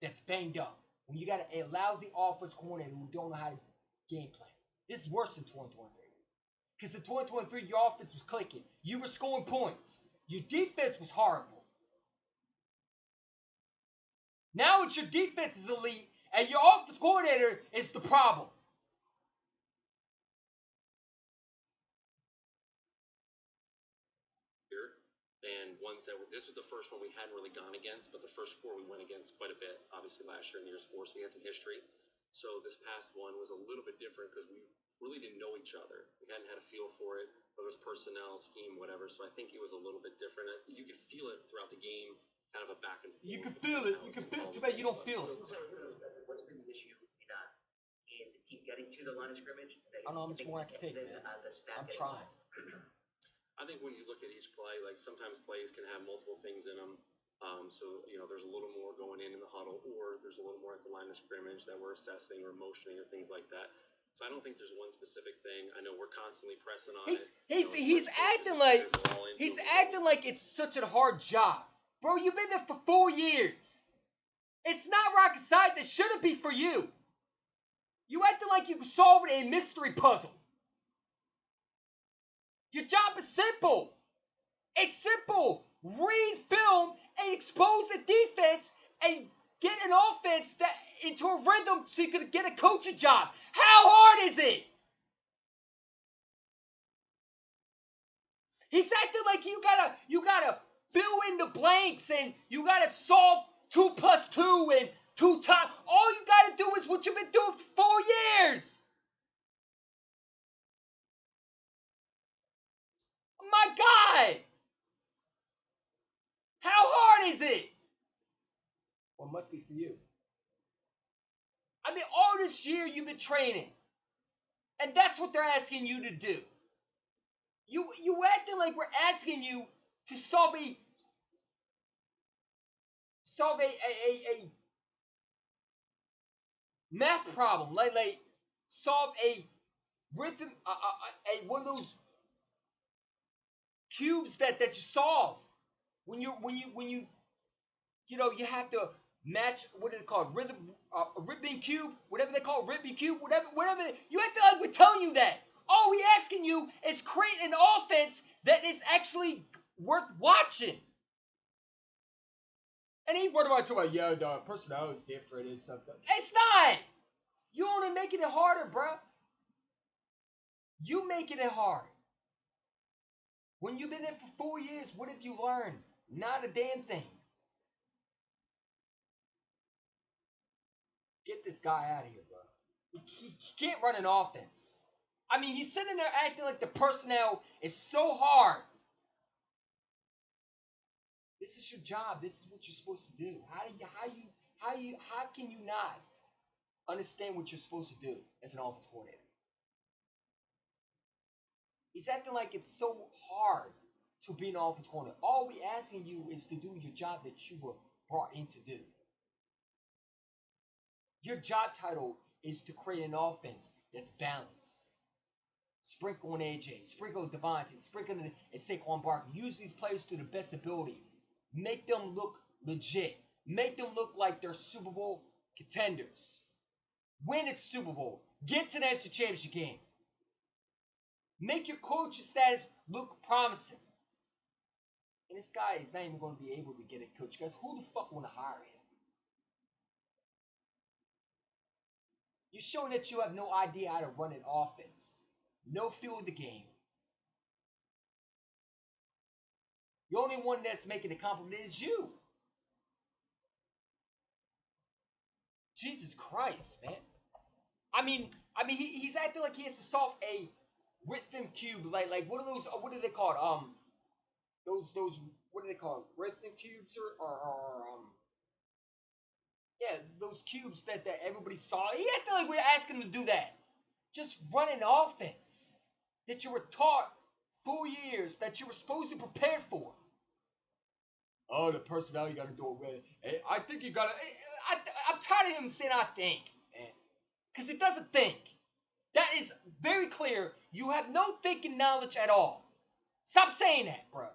that's banged up. When you got a lousy offense coordinator who don't know how to game plan. This is worse than 2023. Because in 2023, your offense was clicking. You were scoring points. Your defense was horrible. Now it's your defense is elite, and your offense coordinator is the problem. And ones that were, this was the first one we hadn't really gone against, but the first four we went against quite a bit, obviously last year and the years before, so we had some history. So this past one was a little bit different because we really didn't know each other. We hadn't had a feel for it, whether it was personnel, scheme, whatever. So I think it was a little bit different. You could feel it throughout the game, kind of a back and forth. You can feel it. You can feel it. Too bad you don't feel it. What's been the issue in the team getting to the line of scrimmage? I don't know how much more I can take, man. I'm trying. I think when you look at each play, like sometimes plays can have multiple things in them. So, you know, there's a little more going in the huddle, or there's a little more at the line of scrimmage that we're assessing or motioning or things like that. So I don't think there's one specific thing. I know we're constantly pressing on it. He's acting like it's such a hard job. Bro, you've been there for 4 years. It's not rocket science. It shouldn't be for you. You acting like you solved a mystery puzzle. Your job is simple. It's simple. Read film and expose the defense and get an offense that into a rhythm so you can get a coaching job. How hard is it? He's acting like you gotta fill in the blanks and you gotta solve 2 + 2 and 2 times. All you got to do is what you've been doing for 4 years. My God. How hard is it? Well, it must be for you. I mean, all this year you've been training. And that's what they're asking you to do. You acting like we're asking you to solve a math problem, like solve a rhythm, one of those cubes that you solve when you you have to match, what is it called, Rubik's cube, whatever they call it, Rubik's cube, whatever. You act like we're telling you that. All we asking you is create an offense that is actually worth watching. And he running around talking about, yeah, the personnel is different and stuff. It's not. You only making it harder, bro. You making it hard. When you've been in for 4 years, what have you learned? Not a damn thing. Get this guy out of here, bro. He can't run an offense. I mean, he's sitting there acting like the personnel is so hard. This is your job. This is what you're supposed to do. How can you not understand what you're supposed to do as an offense coordinator? He's acting like it's so hard to be an offense coordinator. All we asking you is to do your job that you were brought in to do. Your job title is to create an offense that's balanced. Sprinkle on AJ, sprinkle on Devontae, sprinkle on Saquon BARKley. Use these players to the best ability. Make them look legit. Make them look like they're Super Bowl contenders. Win at Super Bowl. Get to the NFC Championship game. Make your coaching status look promising. And this guy is not even going to be able to get a coach. Guys, who the fuck want to hire him? You're showing that you have no idea how to run an offense. No feel of the game. The only one that's making a compliment is you. Jesus Christ, man. I mean, he's acting like he has to solve a rhythm cube, like what are those? What are they called? Those what are they called? Rhythm cubes yeah, those cubes that everybody saw. He acted like we're asking him to do that. Just run an offense that you were taught 4 years, that you were supposed to prepare for. Oh, the personnel, you got to do it with. Hey, I think you got to. I'm tired of him saying I think, man. Because he doesn't think. That is very clear. You have no thinking knowledge at all. Stop saying that, bro.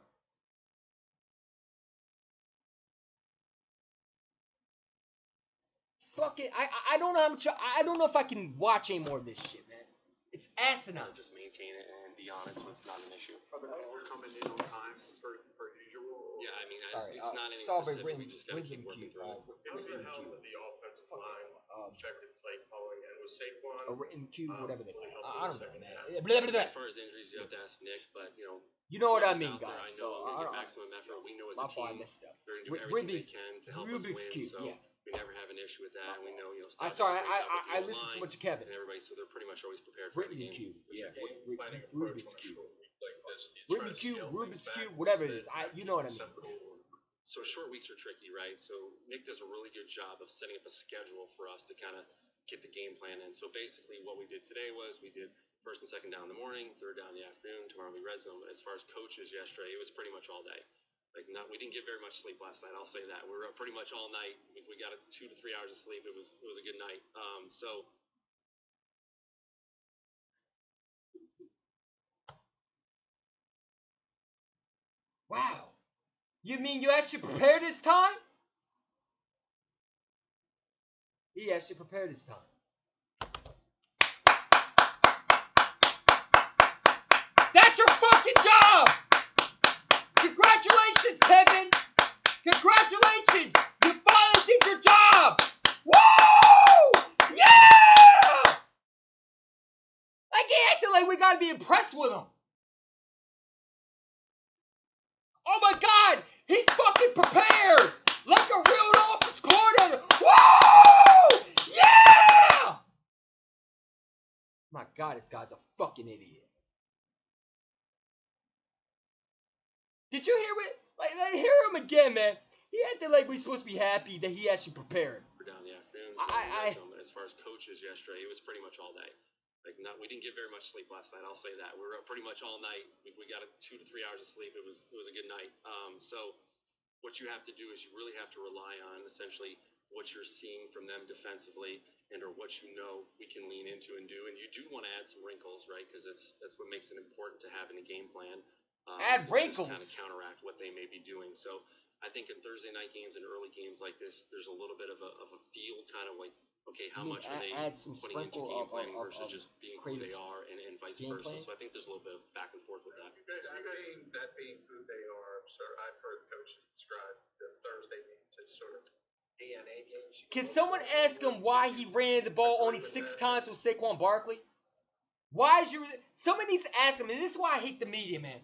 Fuck it. I don't know how much. I don't know if I can watch any more of this shit, man. It's asinine. Just maintain it and be honest when it's not an issue. Are the calls coming in on time per usual? Yeah, I mean, Sorry, it's not anything specific. We just got to keep working through it. How was the health of the offensive line affected play calling, and was Saquon a written cube, whatever they call it. I don't know, man. As far as injuries, you have to ask Nick, but you know what I mean, guys. I know I'm gonna get maximum effort. We know as a team they're gonna do everything they can to help us win. So we never have an issue with that. And we know, I'm sorry, I listen too much to Kevin. And everybody, so they're pretty much always prepared for the game. Cube, yeah. Rubik's cube, Rubik's cube, whatever it is. You know what I mean. So short weeks are tricky, right? So Nick does a really good job of setting up a schedule for us to kind of get the game plan in. So basically what we did today was we did first and second down in the morning, third down in the afternoon, tomorrow we red zone. But as far as coaches yesterday, it was pretty much all day. We didn't get very much sleep last night, I'll say that. We were up pretty much all night. If we got 2 to 3 hours of sleep, it was a good night. Wow. You mean you actually prepared this time? He actually prepared his time. That's your fucking job! Congratulations, Kevin! Congratulations! You finally did your job! Woo! Yeah! I can't act like we gotta be impressed with him. Oh my God! He's fucking prepared! like a real offense coordinator. Woo! Yeah! My God, this guy's a fucking idiot. Did you hear it? Like hear him again, man. He acted like we're supposed to be happy that he actually prepared. Down the afternoon. As far as coaches yesterday, it was pretty much all night. Like we didn't get very much sleep last night. I'll say that we were up pretty much all night. We got 2 to 3 hours of sleep. It was a good night. So what you have to do is you really have to rely on essentially what you're seeing from them defensively and or what you know we can lean into and do. And you do want to add some wrinkles, right? Because that's what makes it important to have in a game plan. Add wrinkles. Kind of counteract what they may be doing. So I think in Thursday night games and early games like this, there's a little bit of a feel, kind of like, okay, how much are they putting into game planning versus just being who they are and vice versa. Plan. So I think there's a little bit of back and forth with that. That being who they are, I've heard coaches describe the Thursday games as sort of DNA games. Can someone ask him why he ran the ball only 6 times with Saquon Barkley? Why is someone needs to ask him, and this is why I hate the media, man.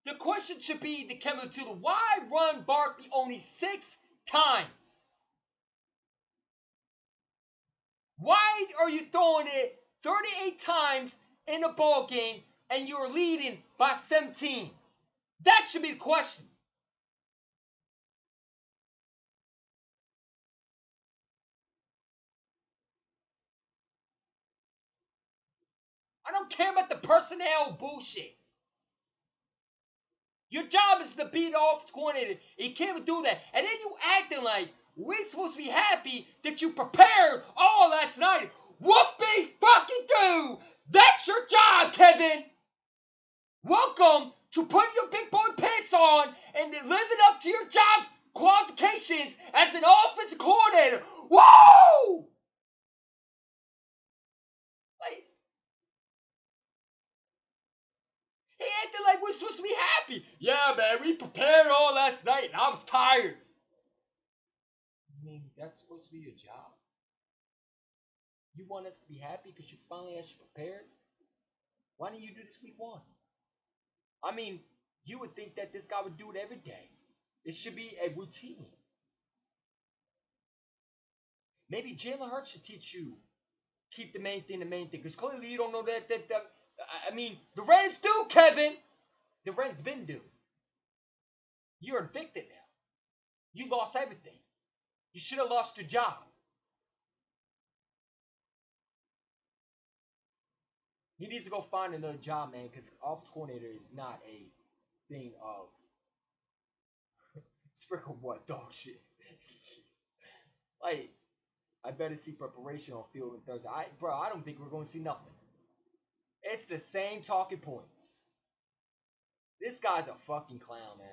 The question should be to Kevin Tula, why run Barkley only 6 times? Why are you throwing it 38 times in a ball game and you're leading by 17? That should be the question. I don't care about the personnel bullshit. Your job is to be the offensive coordinator. You can't even do that. And then you acting like we're supposed to be happy that you prepared all last night. Whoopie fucking do! That's your job, Kevin! Welcome to putting your big boy pants on and living up to your job qualifications as an offensive coordinator. Woo! Like, he acted like we're supposed to be happy. Yeah, man, we prepared all last night and I was tired. I mean, that's supposed to be your job. You want us to be happy because you finally actually prepared? Why didn't you do this week 1? I mean, you would think that this guy would do it every day. It should be a routine. Maybe Jalen Hurts should teach you, keep the main thing, because clearly you don't know that. I mean, the Reds do, Kevin. The Reds been due. You're evicted now. You lost everything. You should have lost your job. He needs to go find another job, man, because offensive coordinator is not a thing of sprinkle what dog shit. Like, I better see preparation on field on Thursday. I don't think we're going to see nothing. It's the same talking points. This guy's a fucking clown, man.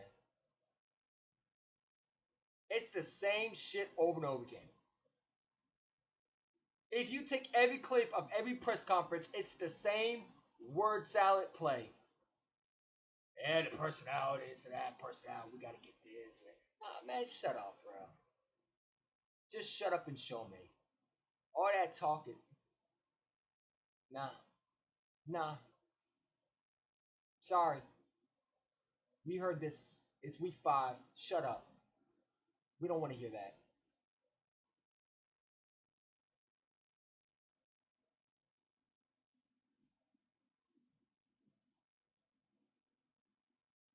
It's the same shit over and over again. If you take every clip of every press conference, it's the same word salad play. And the personality, this and that personality, we got to get this, man. Oh, man, shut up, bro. Just shut up and show me. All that talking. Nah. Sorry. We heard this. It's week 5. Shut up. We don't want to hear that.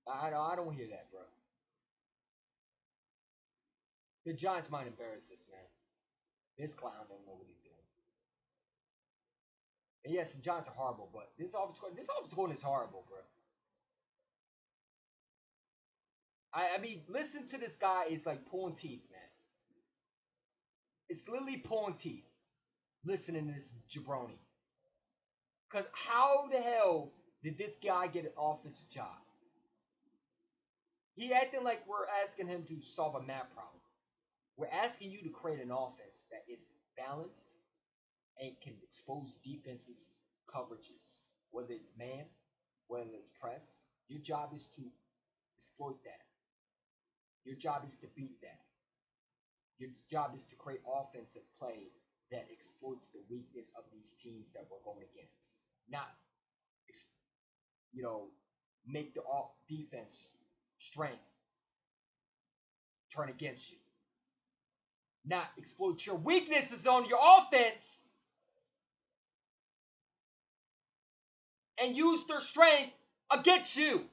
I don't want to hear that, bro. The Giants might embarrass this, man. This clown don't know what he's doing. And yes, the Giants are horrible, but this offensive coordinator is horrible, bro. I mean, listen to this guy. It's like pulling teeth, man. It's literally pulling teeth. Listening to this jabroni. Because how the hell did this guy get an offensive job? He acting like we're asking him to solve a math problem. We're asking you to create an offense that is balanced and can expose defenses' coverages. Whether it's man, whether it's press. Your job is to exploit that. Your job is to beat that. Your job is to create offensive play that exploits the weakness of these teams that we're going against. Not, make the defense strength turn against you. Not exploit your weaknesses on your offense and use their strength against you.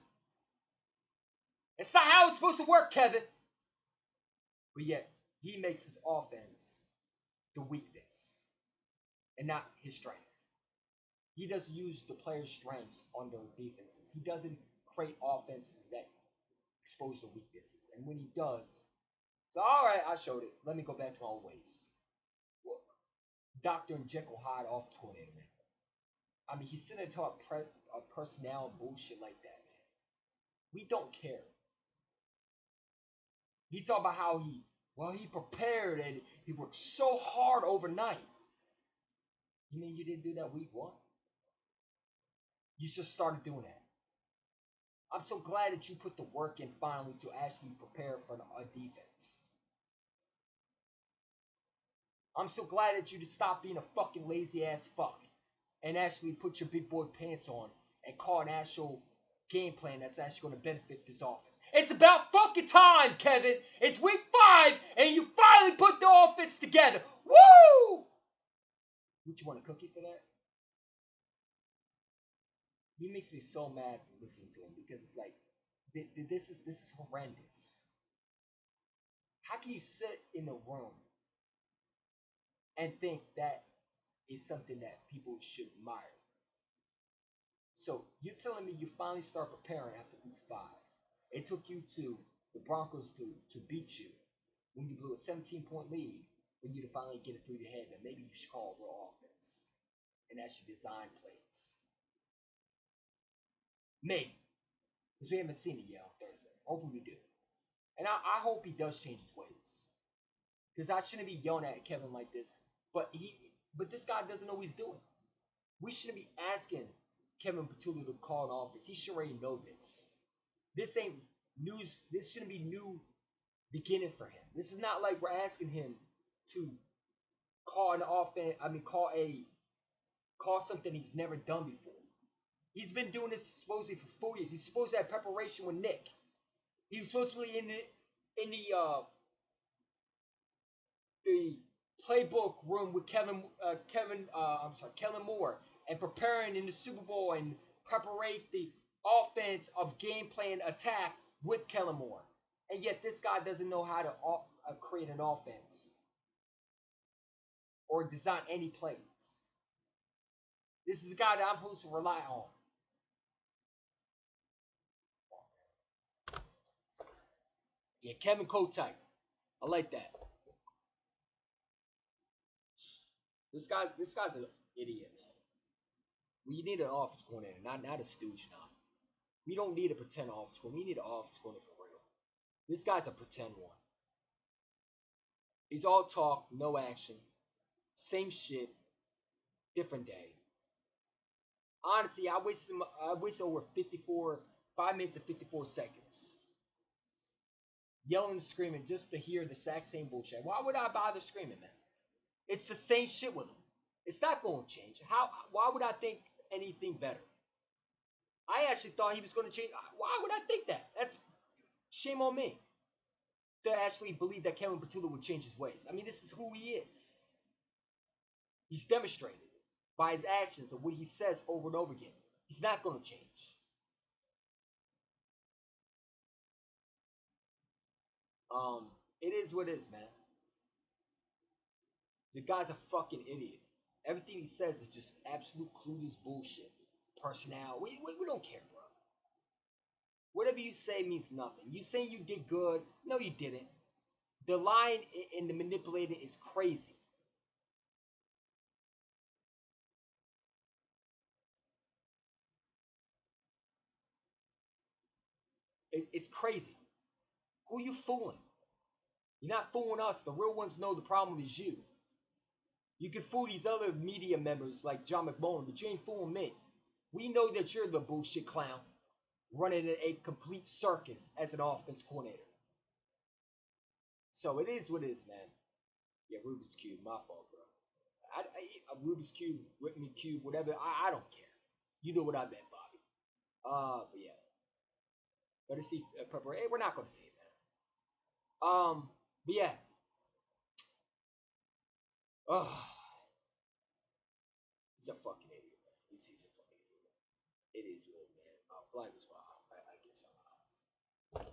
It's not how it's supposed to work, Kevin. But yet, he makes his offense the weakness and not his strength. He doesn't use the players' strengths on their defenses. He doesn't create offenses that expose the weaknesses. And when he does, so all right, I showed it. Let me go back to my old ways. Dr. and Jekyll Hyde offense coordinator, man. I mean, he's sitting there talking personnel bullshit like that, man. We don't care. He talked about how he prepared and he worked so hard overnight. You mean you didn't do that week one? You just started doing that. I'm so glad that you put the work in finally to actually prepare for a defense. I'm so glad that you just stopped being a fucking lazy ass fuck and actually put your big boy pants on and call an actual game plan that's actually going to benefit this offense. It's about fucking time, Kevin. It's week 5 and you finally put the offense together. Woo! Would you want a cookie for that? He makes me so mad listening to him because it's like, this is horrendous. How can you sit in a room and think that is something that people should admire? So you're telling me you finally start preparing after week 5. It took you to the Broncos to beat you when you blew a 17-point lead for you to finally get it through your head that maybe you should call a real offense and actually design plays. Maybe. Because we haven't seen it yet on Thursday. Hopefully we do. And I hope he does change his ways. Because I shouldn't be yelling at Kevin like this. But this guy doesn't know what he's doing. We shouldn't be asking Kevin Petullo to call an offense. He should already know this. This ain't news. This shouldn't be new beginning for him. This is not like we're asking him to call an offense. Call something he's never done before. He's been doing this supposedly for 4 years. He's supposed to have preparation with Nick. He was supposed to be in the playbook room with Kellen Moore and preparing in the Super Bowl and preparing the offense of game plan attack with Kellen Moore. And yet this guy doesn't know how to create an offense or design any plays. This is a guy that I'm supposed to rely on. Yeah, Kevin Kotite. I like that. This guy's an idiot, man. We need an offense coordinator, not a stooge now. We don't need a pretend offense coordinator. We need an offense coordinator for real. This guy's a pretend one. He's all talk, no action. Same shit, different day. Honestly, I wasted over 5 minutes and 54 seconds. Yelling and screaming just to hear the exact same bullshit. Why would I bother screaming, man? It's the same shit with him. It's not going to change. Why would I think anything better? I actually thought he was going to change. Why would I think that? That's shame on me to actually believe that Kevin Petullo would change his ways. I mean, this is who he is. He's demonstrated by his actions and what he says over and over again. He's not going to change. It is what it is, man. The guy's a fucking idiot. Everything he says is just absolute clueless bullshit. Personnel, we don't care, bro. Whatever you say means nothing. You saying you did good? No, you didn't. The lying and the manipulating is crazy. It's crazy. Who you fooling? You're not fooling us. The real ones know the problem is you. You can fool these other media members like John McMullen, but you ain't fooling me. We know that you're the bullshit clown running a complete circus as an offense coordinator. So it is what it is, man. Yeah, Rubik's Cube, my fault, bro. I Rubik's Cube, Whitney Cube, whatever. I don't care. You know what I meant, Bobby. But yeah. Better see preparation. Hey, we're not going to see it, man. But yeah. Oh, he's a fucking